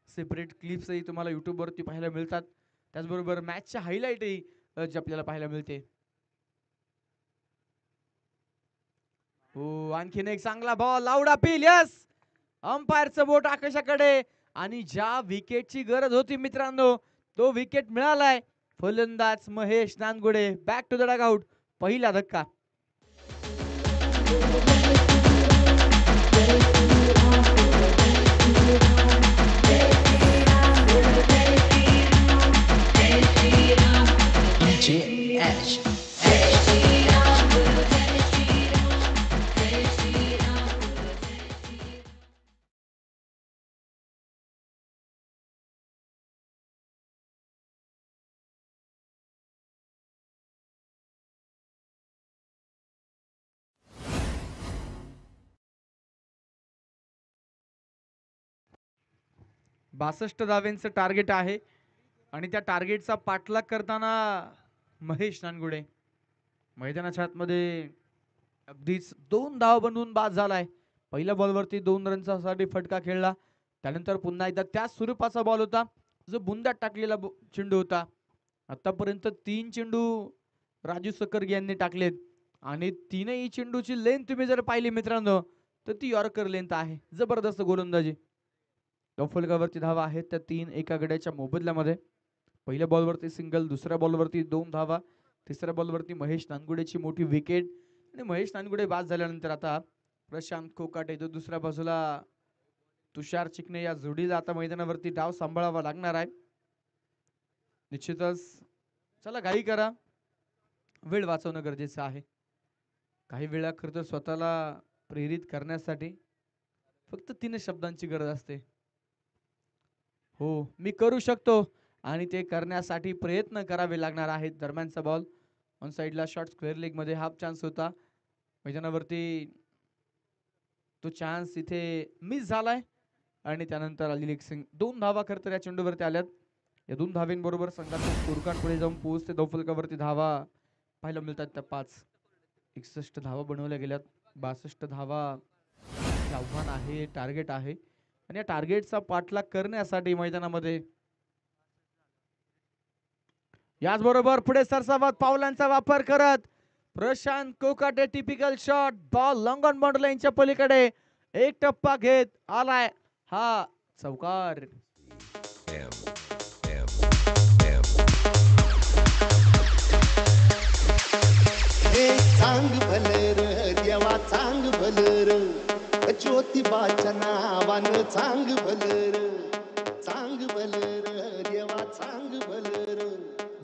सेपरेट क्लिप्सही तुम्हाला युट्यूबवरती पाहायला मिळतात. त्याचबरोबर मॅचच्या हायलाईटही जे आपल्याला पाहायला मिळते. हो, आणखीन एक चांगला बॉल. Loud appeal. यस, अंपायरचं बोट आकाशाकडे आणि ज्या विकेटची गरज होती मित्रांनो तो विकेट मिळालाय. फलंदाज Mahesh Nangude back to the dugout. पहिला धक्का. बासष्ट धावेंचं टार्गेट आहे आणि त्या टार्गेटचा पाठलाग करताना महेश नानगुडे मैदानाच्या आतमध्ये अगदीच 2 धाव बनवून बाद झालाय. पहिल्या बॉलवरती 2 रनचा साठी फटका खेळला. त्यानंतर पुन्हा एकदा त्याच स्वरूपाचा बॉल होता जो बुंद्यात टाकलेला चेंडू होता. आतापर्यंत 3 चेंडू राजू सकरगी यांनी टाकलेत आणि 3ही चेंडूची लेंथ तुम्ही जर पाहिली मित्रांनो तर ती यॉर्कर लेंथ आहे. जबरदस्त गोलंदाजी. फलकावरती धावा आहेत त्या 3 एका गड्याच्या मोबदल्यामध्ये. पहिल्या बॉलवरती सिंगल, दुसऱ्या बॉलवरती 2 धावा, तिसऱ्या बॉलवरती महेश नानगुडेची मोठी विकेट आणि महेश नानगुडे बाद झाल्यानंतर आता प्रशांत कोकाटे तो दुसऱ्या बाजूला तुषार चिकणे या जोडीला आता मैदानावरती डाव सांभाळावा लागणार आहे. निश्चितच चला घाई करा, वेळ वाचवणं गरजेचं आहे. काही वेळा खरं तर स्वतःला प्रेरित करण्यासाठी फक्त 3 शब्दांची गरज असते. हो, मी करू शकतो आणि ते करण्यासाठी प्रयत्न करावे लागणार आहेत. दरम्यानचा बॉल ऑन साइडला शॉर्ट स्क्वेअर लेग मध्ये हाफ चान्स होता. मैदानावरती तो चान्स इथे मिस झालाय आणि त्यानंतर आलेली एक 2 धावा खरं तर या चेंडूवरती आल्यात. या 2 धावेंबरोबर संघाचा स्कोर कार्ड पुढे जाऊन पोहोचते. धावफलकावरती धावा पाहायला मिळतात त्या 5. 61 धावा बनवल्या गेल्यात. 62 धावा आव्हान आहे, टार्गेट आहे आणि या टार्गेटचा पाठलाग करण्यासाठी मैदानामध्ये याचबरोबर पुढे सरसावत पावलांचा वापर करत Prashant Kokate typical shot. Ball long on boundary लाईनच्या पलीकडे एक टप्पा घेत आलाय. हा चौकार. चांग भलर देवा चांग भलर ज्योतिबाच्या नावानं चांग भलर चांग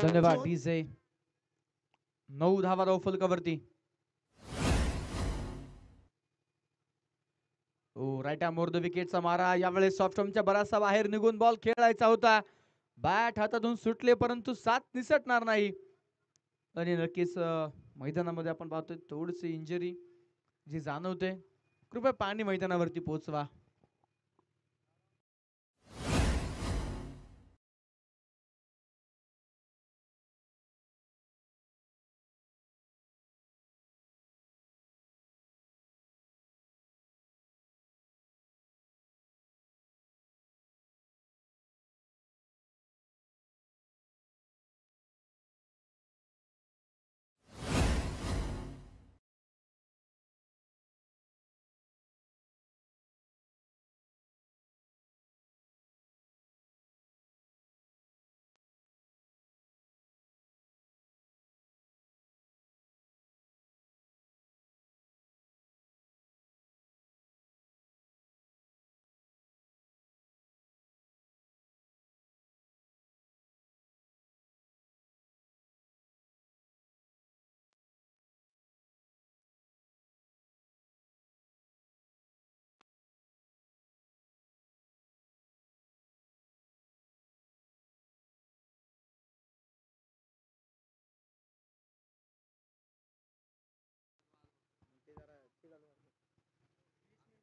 धन्यवाद डीजे. 9 धावा धाव फलकावरती. राईट आर्म ओव्हर द विकेटचा मारा. यावेळेस सॉफ्ट स्टंपच्या बराचसा बाहेर निघून बॉल खेळायचा होता. बॅट हातातून सुटले परंतु साथ निसटणार नाही. आणि नक्कीच मैदानामध्ये आपण पाहतोय थोडीशी इंजरी जी जाणवते. कृपया पाणी मैदानावरती पोहोचवा.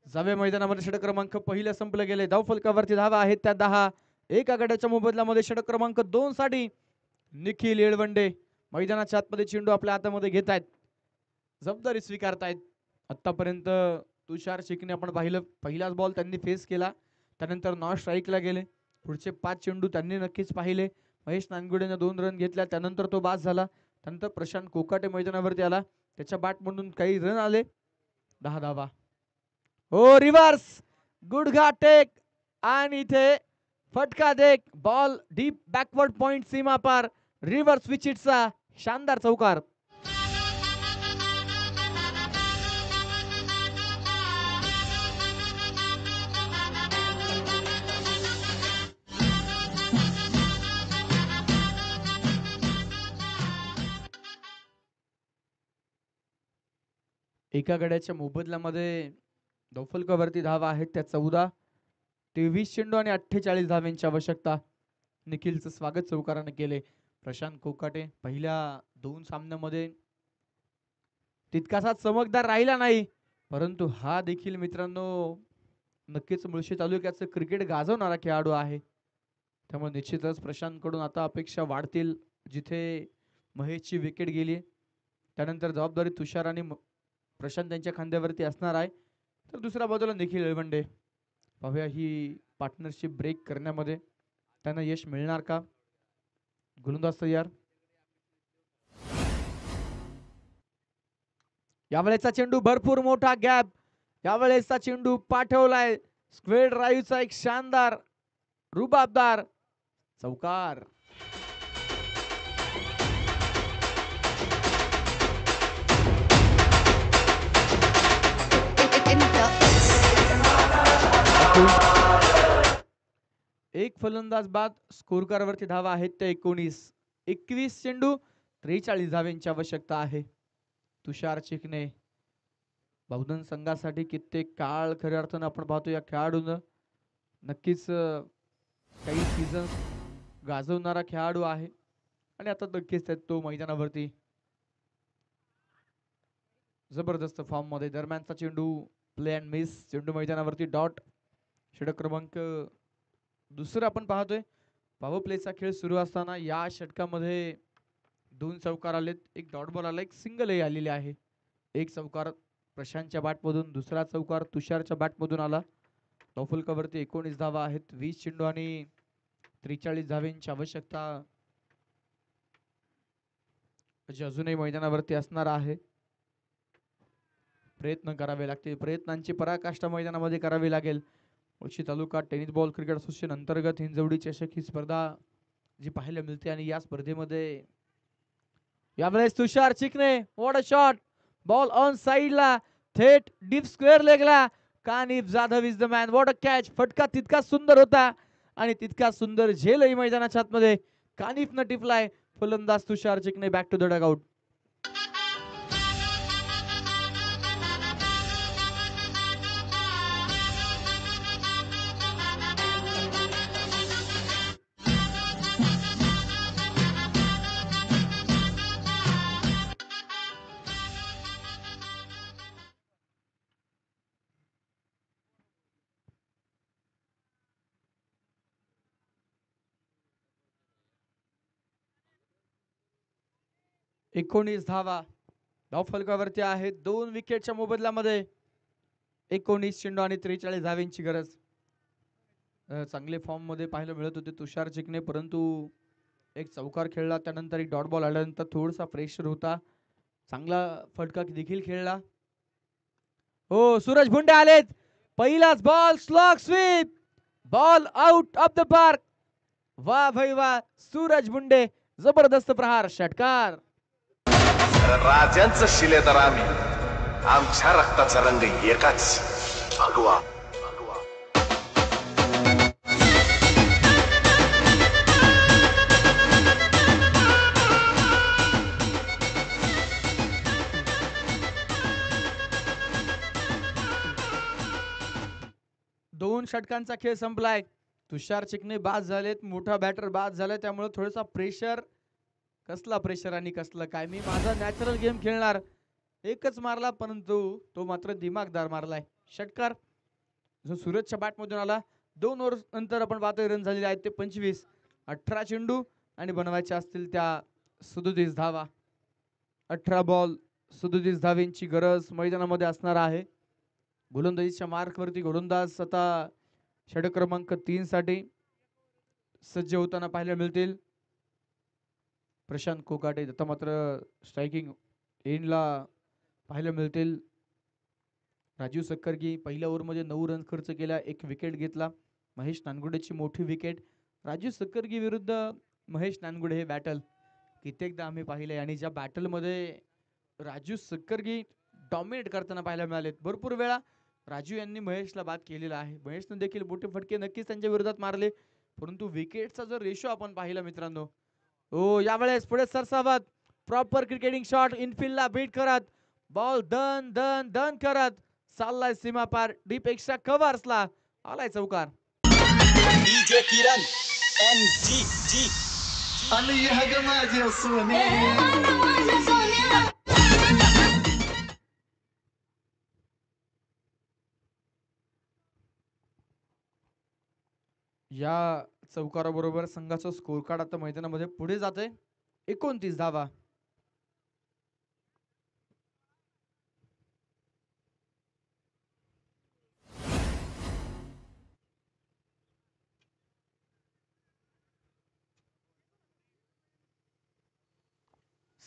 जावे मैदानामध्ये षटक क्रमांक पहिल्या संपले गेले. धाव फलकावरती धावा आहेत त्या 10. एका गड्याच्या मोबदल्यामध्ये षटक क्रमांक 2 साठी निखिल येळवंडे मैदानाच्या आतमध्ये चेंडू आपल्या हातामध्ये घेत आहेत. जबाबदारी स्वीकारतायत. आतापर्यंत तुषार चिकने आपण पाहिलं पहिलाच बॉल त्यांनी फेस केला. त्यानंतर नॉन स्ट्राईकला गेले. पुढचे 5 चेंडू त्यांनी नक्कीच पाहिले. महेश नानगुडेने 2 रन घेतल्या. त्यानंतर तो बाद झाला. त्यानंतर प्रशांत कोकाटे मैदानावरती आला. त्याच्या बॅट मधून काही रन आले. 10 धावा. रिव्हर्स गुडघा टेक आणि इथे फटका देक. बॉल डीप बॅकवर्ड पॉइंट सीमा पार. रिव्हर्स विचिटचा शानदार चौकार. एका गड्याच्या मोबदल्यामध्ये धावफलकावरती धावा आहेत त्या 14. 23 चेंडू आणि 48 धावांची आवश्यकता. निखिलचं स्वागत चौकाराने केले. प्रशांत कोकाटे पहिल्या 2 सामन्यामध्ये तितकासा चमकदार राहिला नाही, परंतु हा देखील मित्रांनो नक्कीच मुळशी तालुक्याचं क्रिकेट गाजवणारा खेळाडू आहे. त्यामुळे निश्चितच प्रशांत कडून आता अपेक्षा वाढतील. जिथे महेशची विकेट गेली त्यानंतर जबाबदारी तुषार आणि प्रशांत यांच्या खांद्यावरती असणार आहे. तर दुसऱ्या बाजूला निखिल येळवंडे. पाहूया ही पार्टनरशिप ब्रेक करण्यामध्ये त्यांना यश मिळणार का. गोलंदाज तयार. यावेळेचा चेंडू भरपूर मोठा गॅप. यावेळेचा चेंडू पाठवलाय. स्क्वेअर ड्राईव्हचा एक शानदार रुबाबदार चौकार. एक फलंदाज बाद. स्कोर कार्डवरती धावा आहेत त्या 19. 21 चेंडू 43 धावांची आवश्यकता आहे. तुषार चिकने बहुधन संघासाठी कित्येक काळ खऱ्या अर्थानं आपण पाहतो या खेळाडून नक्कीच काही सीझन गाजवणारा खेळाडू आहे आणि आता नक्कीच तो मैदानावरती जबरदस्त फॉर्म मध्ये. दरम्यानचा चेंडू प्ले अँड मिस. चेंडू मैदानावरती डॉट. षटक क्रमांक 2 आपण पाहतोय. पॉवर प्लेचा खेळ सुरू असताना या षटकामध्ये 2 चौकार आलेत. एक डॉट बॉल आला. एक सिंगल आलेली आहे. एक चौकार प्रशांतच्या बॅटमधून, दुसरा चौकार तुषारच्या बॅटमधून आला. फलकावरती 19 धावा आहेत. 20 चेंडू आणि 43 धावांची आवश्यकता अजूनही मैदानावरती असणार आहे. प्रयत्न करावे लागतील. प्रयत्नांची पराकाष्ठा मैदानामध्ये करावी लागेल. मुळशी तालुका टेनिस बॉल क्रिकेट असोसिएशन अंतर्गत हिंजवडी चषक ही स्पर्धा जी पाहायला मिळते आणि या स्पर्धेमध्ये यावेळेस Tushar Chikane what a shot. Ball on साइडला थेट डीप स्क्वेअर लेगला. Kanif Jadhav is the man. What a catch. फटका तितका सुंदर होता आणि तितका सुंदर झेलही मैदानाच्या आतमध्ये कानिफनं टिपलाय. फलंदाज तुषार Chikane back to the dugout. एकोणीस धावा धाव फलकावरती आहेत. 2 विकेटच्या मोबदल्यामध्ये 19 चेंडू आणि 43 धावांची गरज. चांगले फॉर्म मध्ये पाहायला मिळत होते तुषार चिकणे, परंतु एक चौकार खेळला, त्यानंतर एक डॉट बॉल आल्यानंतर थोडासा प्रेशर होता. चांगला फटका देखील खेळला. हो, सूरज भुंडे आलेत. पहिलाच ball slog sweep, ball out of the park. वा भाई वा, सूरज भुंडे जबरदस्त प्रहार, षटकार. राजांचं शिलेदार आम्ही, आमच्या रक्ताचा रंग एकाच, भगवा. दोन षटकांचा खेळ संपलाय. तुषार चिकणे बाद झालेत, मोठा बॅटर बाद झालाय, त्यामुळे थोडासा प्रेशर. कसला प्रेशर आणि कसलं काय, मी माझा नॅचरल गेम खेळणार. एकच मारला, परंतु तो मात्र दिमागदार मारलाय, षटकार. जो सूरजच्या बॅट मधून आला. 2 ओव्हर नंतर आपण पाहतोय रन झालेले आहेत ते 25. 18 चेंडू आणि बनवायचे असतील त्या 37 धावा. 18 बॉल 37 धावांची गरज मैदानामध्ये असणार आहे. गोलंदाजीच्या मार्कवरती गोलंदाज आता षटक क्रमांक 3 साठी सज्ज होताना पाहायला मिळतील. प्रशांत कोकाटे आता मात्र स्ट्रायकिंग एंडला पाहायला मिळतील. राजीव सक्करगी पहिल्या ओव्हरमध्ये 9 रन खर्च केला, 1 विकेट घेतला. महेश नानगुडेची मोठी विकेट. राजीव सक्करगी विरुद्ध महेश नानगुडे हे बॅटल कित्येकदा आम्ही पाहिले, आणि ज्या बॅटलमध्ये राजीव सक्करगी डॉमिनेट करताना पाहायला मिळाले. भरपूर वेळा राजू यांनी महेशला बाद केलेला आहे. महेशने देखील मोठे फटके नक्कीच त्यांच्या विरोधात मारले, परंतु विकेटचा जर रेशो आपण पाहिला मित्रांनो, हो यावेळेस पुढे सरसावत प्रॉपर क्रिकेटिंग शॉट, इनफिल्डला बीट करत बॉल दन दन दन करत चाललाय सीमा पार, डीप एक्स्ट्रा कव्हर्सला आलाय चौकार. डीजे किरण NGG आणि हग माझे सोने. या चौकाराबरोबर संघाचा स्कोर कार्ड आता मैदानामध्ये पुढे जाते. 29 धावा.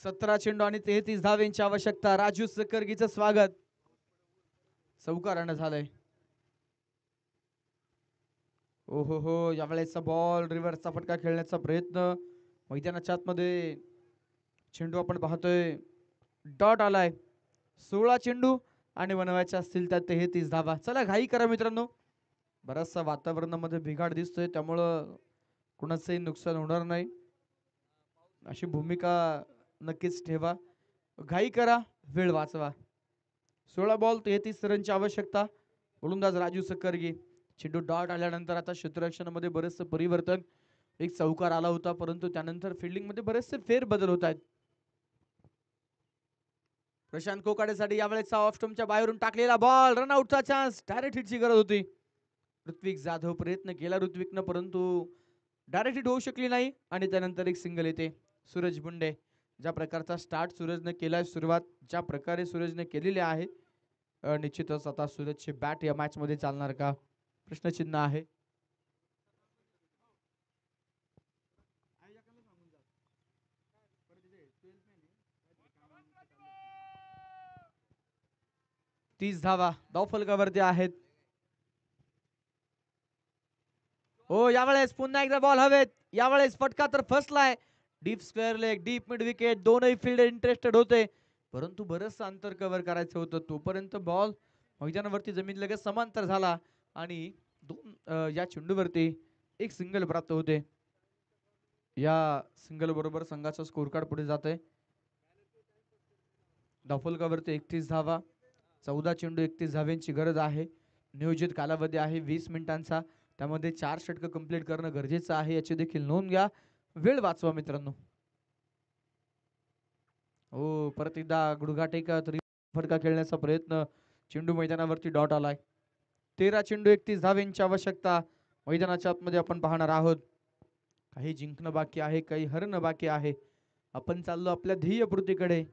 सतरा चेंडू आणि 33 धावांची आवश्यकता. राजू सक्करगीचं स्वागत. चौकारानं झालंय. ओहो हो, यावेळेचा बॉल रिव्हर्सचा फटका खेळण्याचा प्रयत्न. मैदानाच्या आतमध्ये चेंडू आपण पाहतोय, डॉट आलाय. 16 चेंडू आणि बनवायचे असतील त्या 33 धावा. चला घाई करा मित्रांनो, बराचसा वातावरणामध्ये बिघाड दिसतोय, त्यामुळं कुणाचंही नुकसान होणार नाही अशी भूमिका नक्कीच ठेवा. घाई करा, वेळ वाचवा. 16 बॉल 33 रनची आवश्यकता. गोलंदाज राजू सक्करगी. चेंडू डॉट आल्यानंतर आता क्षेत्ररक्षणामध्ये बरेचसे परिवर्तन. एक चौकार आला होता, परंतु त्यानंतर फिल्डिंग मध्ये बरेचसे फेरबदल होत आहेत. प्रशांत कोकाटेसाठी यावेळेचा ऑफ स्टंपच्या बाहेरून टाकलेला बॉल, रनआउटचा चान्स. डायरेक्ट हिटची गरज होती. ऋत्विक जाधव प्रयत्न केला ऋत्विकनं, परंतु डायरेक्ट हिट होऊ शकली नाही, आणि त्यानंतर एक सिंगल येते. सूरज बुंडे. ज्या प्रकारचा स्टार्ट सूरजने केलाय, सुरुवात ज्या प्रकारे सूरजने केलेली आहे, निश्चितच आता सूरजची बॅट या मॅच मध्ये चालणार का, प्रश्नचिन्ह आहे. तीस धावा धाव फलकावरती आहेत. हो, यावेळेस पुन्हा एकदा बॉल हवेत. यावेळेस फटका तर फसलाय. Deep square leg, deep mid wicket, दोनही फिल्डर इंटरेस्टेड होते, परंतु बरंचसं अंतर कव्हर करायचं होतं. तोपर्यंत बॉल मैदानावरती जमीन लगेच समांतर झाला, आणि या चेंडूवरती एक सिंगल प्राप्त होते. या सिंगल बरोबर संघाचा स्कोर कार्ड पुढे जात आहे. धावफलकावरती 31 धावा, 14 चेंडू 31 धाव्यांची गरज आहे. नियोजित कालावधी आहे 20 मिनिटांचा. त्यामध्ये 4 षटकं कंप्लीट करणं गरजेचं आहे, याची देखील नोंद घ्या. वेळ वाचवा मित्रांनो. हो, परत एकदा गुडघाटेका तरी फटका खेळण्याचा प्रयत्न. चेंडू मैदानावरती डॉट आलाय. 13 चेंडू 31 धावेंची आवश्यकता मैदानाच्या आतमध्ये आपण पाहणार आहोत. काही जिंकणं बाकी आहे, काही हरणं बाकी आहे. आपण चाललो आपल्या ध्येयपूर्तीकडे.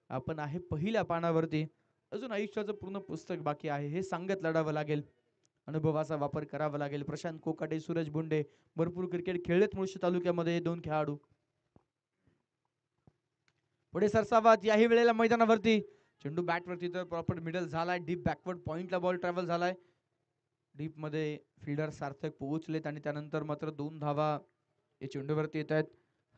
आपण आहे पहिल्या पानावरती. अजून आयुष्याचं पूर्ण पुस्तक बाकी आहे, हे सांगत लढावं लागेल. अनुभवाचा वापर करावा लागेल. प्रशांत कोकाटे, सूरज बुंडे भरपूर क्रिकेट खेळलेत मुळशी तालुक्यामध्ये 2 खेळाडू. पुढे सरसावत याही वेळेला मैदानावरती. चेंडू बॅट वरती तर प्रॉपर मिडल झालाय. डीप बॅकवर्ड पॉइंटला बॉल ट्रॅव्हल झालाय. डीप मध्ये फिल्डर सार्थक पोहोचलेत आणि त्यानंतर मात्र 2 धावा या चेंडूवरती येत आहेत.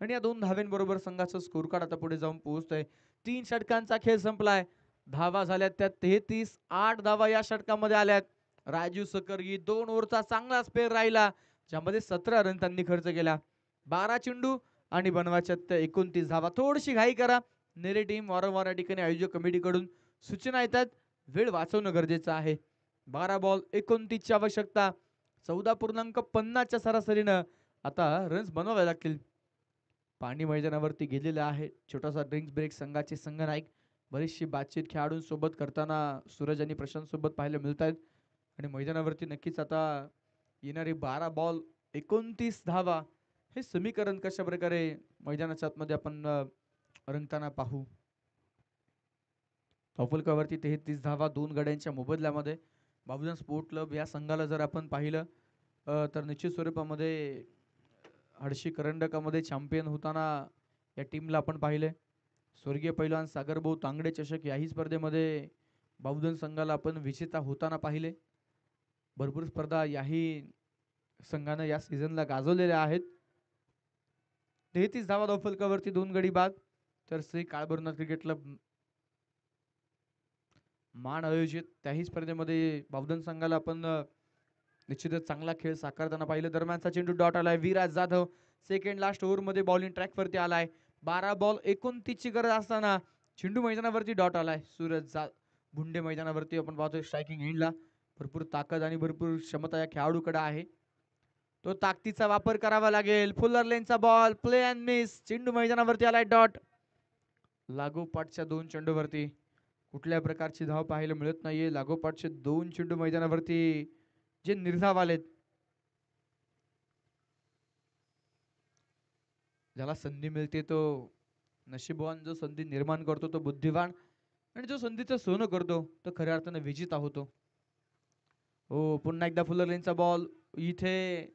आणि या 2 धाव्यांबरोबर संघाचं स्कोर कार्ड आता पुढे जाऊन पोहोचतंय. 3 षटकांचा खेळ संपलाय. धावा झाल्यात त्या 33. 8 धावा या षटकामध्ये आल्यात. राजू सकरगी 2 ओव्हरचा चांगला स्पेअर राहिला, ज्यामध्ये 17 रन त्यांनी खर्च केला. 12 चेंडू आणि बनवायच्या त्या 29 धावा. थोडीशी घाई करा. नेरे टीम वारंवार या ठिकाणी आयोजक कमिटीकडून सूचना येतात, वेळ वाचवणं गरजेचं आहे. 12 बॉल 29 ची आवश्यकता. 14.50 च्या सरासरीनं आता रन्स बनवावे लागतील. पाणी मैदानावरती गेलेलं आहे. छोटासा ड्रिंक्स ब्रेक संघाचे संघनायक बरीचशी बातचीत खेळाडूंसोबत करताना सूरज आणि प्रशांत सोबत पाहायला मिळत आहेत. आणि मैदानावरती नक्कीच आता येणारे 12 बॉल 29 धावा हे समीकरण कशा प्रकारे मैदानाच्या आतमध्ये आपण रंगताना पाहू. धावफलकावरती 33 धावा 2 गड्यांच्या मोबदल्यामध्ये. बाबूजन स्पोर्ट क्लब या संघाला जर आपण पाहिलं तर निश्चित स्वरूपामध्ये हडशी करंडकामध्ये चॅम्पियन होताना या टीमला आपण पाहिले. स्वर्गीय पैलवान सागरभाऊ तांगडे चषक याही स्पर्धेमध्ये बाबूजन संघाला आपण विजेता होताना पाहिले. भरपूर स्पर्धा याही संघानं या सीझनला गाजवलेल्या आहेत. 33 धावा धावफलकावरती 2 गडी बाद. तर श्री काळभैरवनाथ क्रिकेट क्लब मान आयोजित त्याही स्पर्धेमध्ये बाबूजन संघाला आपण निश्चितच चांगला खेळ साकारताना पाहिलं. दरम्यानचा चेंडू डॉट आलाय. Viraj Jadhav second last over मध्ये बॉलिंग ट्रॅक वरती आलाय. 12 बॉल 29 ची गरज असताना चेंडू मैदानावरती डॉट आलाय. सूरज भुंडे मैदानावरती आपण पाहतोय स्ट्रायकिंग एंडला. भरपूर ताकद आणि भरपूर क्षमता या खेळाडूकडे आहे. तो ताकदीचा वापर करावा लागेल. फुलर लेनचा बॉल प्ले अँड मिस. चेंडू मैदानावरती आलाय डॉट. लागोपाठच्या 2 चेंडूवरती कुठल्या प्रकारची धाव पाहायला मिळत नाहीये. लागोपाठचे 2 चेंडू मैदानावरती जे निर्धाव आलेत. ज्याला संधी मिळते तो नशीबवान, जो संधी निर्माण करतो तो बुद्धिवान, आणि जो संधीचं सोनं करतो तो खऱ्या अर्थानं विजेता होतो. हो, पुन्हा एकदा फुलर लेनचा बॉल इथे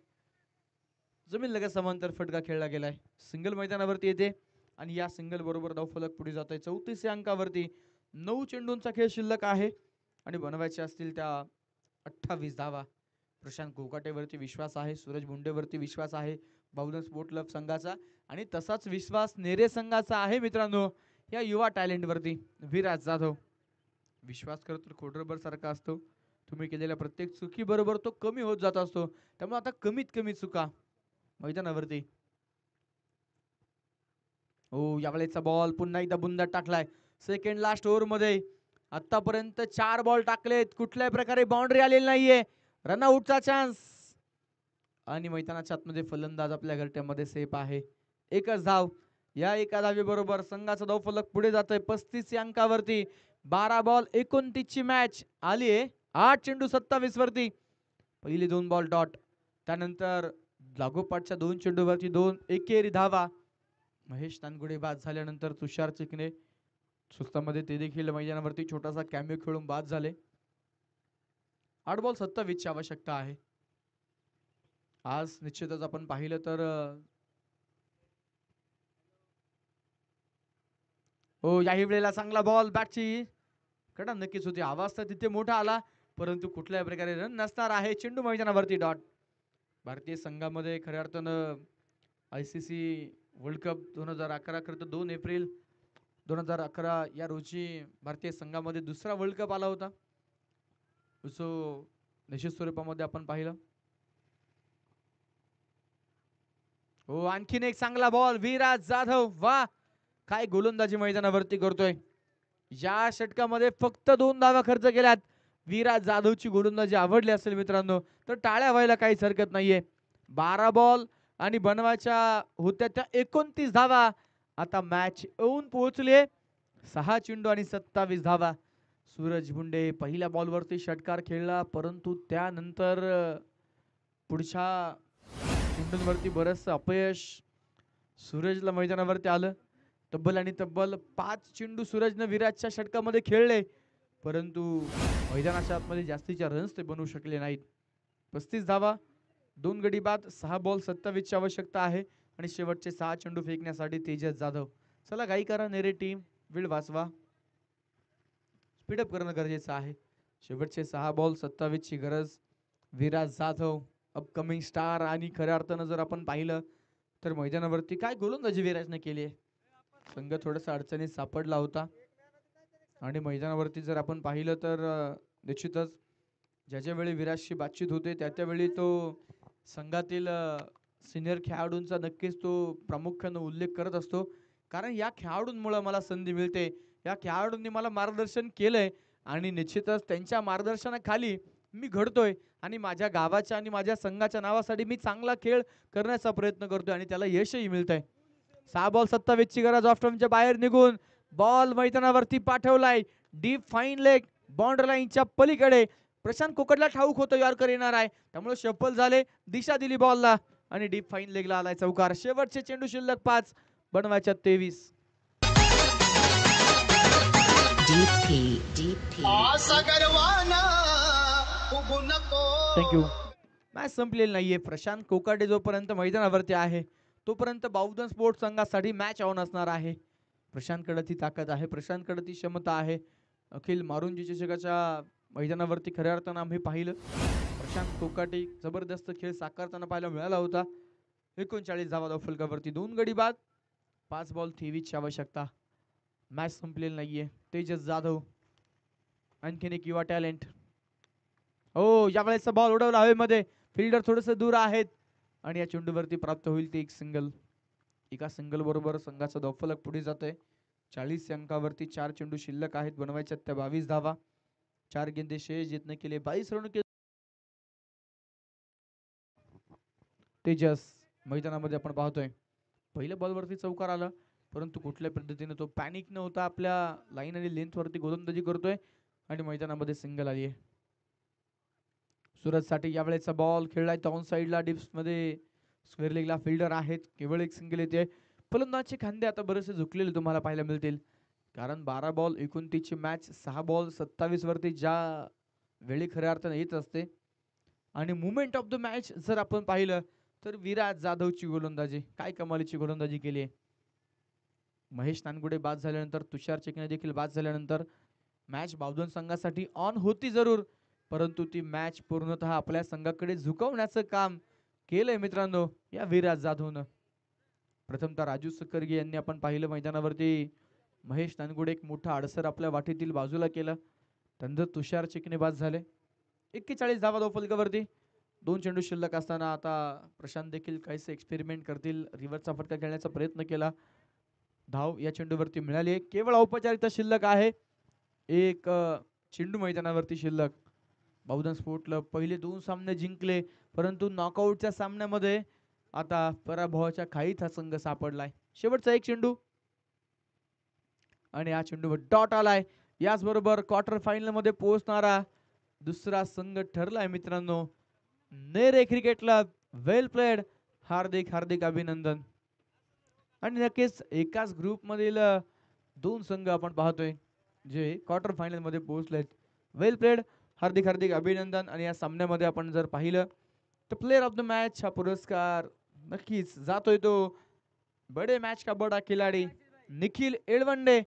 जमीन लगत समांतर फटका खेळला गेलाय. सिंगल मैदानावरती येते आणि या सिंगल बरोबर धावफलक पुढे जात आहे. 34 अंकावरती 9 चेंडूंचा खेळ शिल्लक आहे आणि बनवायचे असतील त्या 28 धावा. प्रशांत कोकाटेवरती विश्वास आहे. सूरज बुंडेवरती विश्वास आहे बाबूजन स्पोर्ट क्लब संघाचा. आणि तसाच विश्वास नेरे संघाचा आहे मित्रांनो या युवा टॅलेंट वरती. विराज जाधव विश्वास करतो खोडरबर सारखा असतो. तुम्ही केलेल्या प्रत्येक चुकी बरोबर तो कमी होत जात असतो. त्यामुळे आता कमीत कमी चुका मैदानावरती. हो, यावेळेचा बॉल पुन्हा एकदा बुंदात टाकलाय. सेकंड लास्ट ओव्हर मध्ये आतापर्यंत 4 बॉल टाकलेत. कुठल्याही प्रकारे बाउंड्री आलेली नाहीये. रनआउटचा चान्स आणि मैदानाच्या आतमध्ये फलंदाज आपल्या घरट्यामध्ये सेफ आहे. एकच धाव. या एका धावेबरोबर संघाचा धावफलक पुढे जातोय 35 अंकावरती. 12 बॉल 29 ची मॅच आली आहे. 8 चेंडू 27 वरती. पहिले 2 बॉल डॉट. त्यानंतर लागोपाठच्या 2 चेंडूवरती 2 एकेरी धावा. महेश तानगुडे बाद झाल्यानंतर तुषार चिकणे सुस्तामध्ये ते देखील मैदानावरती छोटासा कॅम्यो खेळून बाद झाले. 8 बॉल 27 ची आवश्यकता आहे. आज निश्चितच आपण पाहिलं तर हो, याही वेळेला चांगला बॉल. बॅटची कडा नक्कीच होती. आवाज तर तिथे मोठा आला परंतु कुठल्याही प्रकारे रन नसणार आहे. चेंडू मैदानावरती डॉट. भारतीय संघामध्ये खऱ्या अर्थानं ICC वर्ल्ड कप 2011 करता 2 एप्रिल 2011 या रोजी भारतीय संघामध्ये दुसरा वर्ल्ड कप आला होता. सो निश्चित स्वरूपामध्ये आपण पाहिलं. हो, आणखीन एक चांगला बॉल विराज जाधव. वा, काय गोलंदाजी मैदानावरती करतोय. या षटकामध्ये फक्त 2 धावा खर्च केल्यात. विराज जाधवची गोलंदाजी आवडली असेल मित्रांनो तर टाळ्या व्हायला काहीच हरकत नाहीये. 12 बॉल आणि बनवायच्या होत्या त्या 29 धावा. आता मॅच येऊन पोहोचले 6 चेंडू आणि 27 धावा. सूरज भुंडे पहिल्या बॉलवरती षटकार खेळला, परंतु त्यानंतर पुढच्या चेंडूंवरती बरंचसं अपयश सूरजला मैदानावरती आलं. तब्बल 5 चेंडू सूरजनं विराजच्या षटकामध्ये खेळले, परंतु मैदानाच्या आतमध्ये जास्तीच्या रन्स ते बनवू शकले नाहीत. 35 धावा, 2 गडी बाद, 6 बॉल 27 ची आवश्यकता आहे आणि शेवटचे 6 चेंडू फेकण्यासाठी तेजस जाधव. चला घाई करा नेरे टीम, वेळ वाचवा, स्पीडअप करणं गरजेचं आहे. शेवटचे 6 बॉल 27 ची गरज. विराज जाधव अपकमिंग स्टार आणि खऱ्या अर्थानं जर आपण पाहिलं तर मैदानावरती काय गोलंदाजी विराजने केली आहे. संघ थोडासा अडचणीत सापडला होता आणि मैदानावरती जर आपण पाहिलं तर निश्चितच ज्या वेळी विराजशी बातचीत होते त्यावेळी तो संघातील सिनियर खेळाडूंचा नक्कीच तो प्रामुख्यानं उल्लेख करत असतो. कारण या खेळाडूंमुळे मला संधी मिळते, या खेळाडूंनी मला मार्गदर्शन केलंय आणि निश्चितच त्यांच्या मार्गदर्शनाखाली मी घडतोय आणि माझ्या गावाच्या आणि माझ्या संघाच्या नावासाठी मी चांगला खेळ करण्याचा प्रयत्न करतोय आणि त्याला यशही मिळतंय. 6 बॉल 27 ची गरज. ऑफ स्टंपच्या बाहेर निघून बॉल मैदानावरती पाठवलाय. डीप फाईन लेग बाउंड्री लाईनच्या पलीकडे. प्रशांत कोकडला ठाऊक होतं यॉर्कर येणार आहे, त्यामुळे शफल झाले, दिशा दिली बॉलला आणि डीप फाईन लेगला आलाय चौकार. शेवटचे चेंडू शिल्लक 5, बनवायच्या 23. थँक्यू. मॅच संपलेली नाहीये. प्रशांत कोकाटे जोपर्यंत मैदानावरती आहे तोपर्यंत बावधन स्पोर्ट्स संघासाठी मॅच ऑन असणार आहे. प्रशांतकडे ती ताकद आहे, प्रशांतकडे ती क्षमता आहे. अखिल मारुंजी चषकाच्या मैदानावरती खऱ्या अर्थानं आम्ही पाहिलं प्रशांत कोकाटे जबरदस्त खेळ साकारताना पाहायला मिळाला होता. 39 धावा फलकावरती, 2 गडी बाद, 5 बॉल 23 ची आवश्यकता. मॅच संपलेली नाहीये. तेजस जाधव आणखीन एक युवा टॅलेंट. हो, यावेळेस बॉल उडवला हवेमध्ये, फिल्डर थोडस दूर आहेत आणि या चेंडूवरती प्राप्त होईल ते एक सिंगल. एका सिंगल बरोबर संघाचा धावफलक पुढे जातोय. 40 अंकावरती 4 चेंडू शिल्लक आहेत, बनवायच्या त्या 22 धावा. 4 गेंदे शेष जितने केले 22 रन के. तेजस मैदानामध्ये आपण पाहतोय पहिल्या बॉलवरती चौकार आला, परंतु कुठल्या पद्धतीने तो पॅनिक न होता आपल्या लाईन आणि लेंथ वरती गोलंदाजी करतोय आणि मैदानामध्ये सिंगल आली आहे. सूरज साठी यावेळेचा बॉल खेळलाय डाऊन साइडला, डिप्स मध्ये स्क्वेअर लेगला फिल्डर आहेत, केवळ एक सिंगल येते. फलंदाजचे खांदे आता बरेचसे झुकलेले तुम्हाला पाहायला मिळतील, कारण 12 बॉल 29 ची मॅच 6 बॉल 27 वरती ज्या वेळी खऱ्या अर्थाने येत असते आणि मुवमेंट ऑफ द मॅच जर आपण पाहिलं तर विराज जाधवची गोलंदाजी काय कमालीची गोलंदाजी केली आहे. महेश नानगुडे बाद झाल्यानंतर, तुषार चिकणे देखील बाद झाल्यानंतर मॅच बावधन संघासाठी ऑन होती जरूर, परंतु ती मॅच पूर्णतः आपल्या संघाकडे झुकवण्याचं काम केलंय मित्रांनो या विराज जाधवनं. प्रथमतः राजू सकरगे यांनी आपण पाहिलं मैदानावरती महेश नानगुडे एक मोठा अडसर आपल्या वाटेतील बाजूला केला, त्यानंतर तुषार चिकणे बाद झाले. 41 धावा धावफलकावरती, 2 चेंडू शिल्लक असताना आता प्रशांत देखील काहीसे एक्सपेरिमेंट करतील, रिव्हर्सचा फटका खेळण्याचा प्रयत्न केला. धाव या चेंडूवरती मिळाली. केवळ औपचारिकता शिल्लक आहे, एक चेंडू मैदानावरती शिल्लक. बावधन स्पोर्टला पहिले 2 सामने जिंकले, परंतु नॉकआउटच्या सामन्यामध्ये आता पराभवाच्या खाईत हा संघ सापडलाय. शेवटचा एक चेंडू आणि या चेंडूवर डॉट आलाय. याचबरोबर क्वार्टर फायनल मध्ये पोहोचणारा दुसरा संघ ठरलाय मित्रांनो नेरे क्रिकेट क्लब. वेल प्लेड, हार्दिक हार्दिक अभिनंदन. आणि नक्कीच एकाच ग्रुप मधील 2 संघ आपण पाहतोय जे क्वार्टर फायनल मध्ये पोहोचलेत. वेल प्लेड, हार्दिक हार्दिक अभिनंदन. आणि या सामन्यामध्ये आपण जर पाहिलं तर प्लेयर ऑफ द मॅच हा पुरस्कार नक्कीच जातोय तो बडे मॅच का बडा खिलाडी निखिल एळवंडे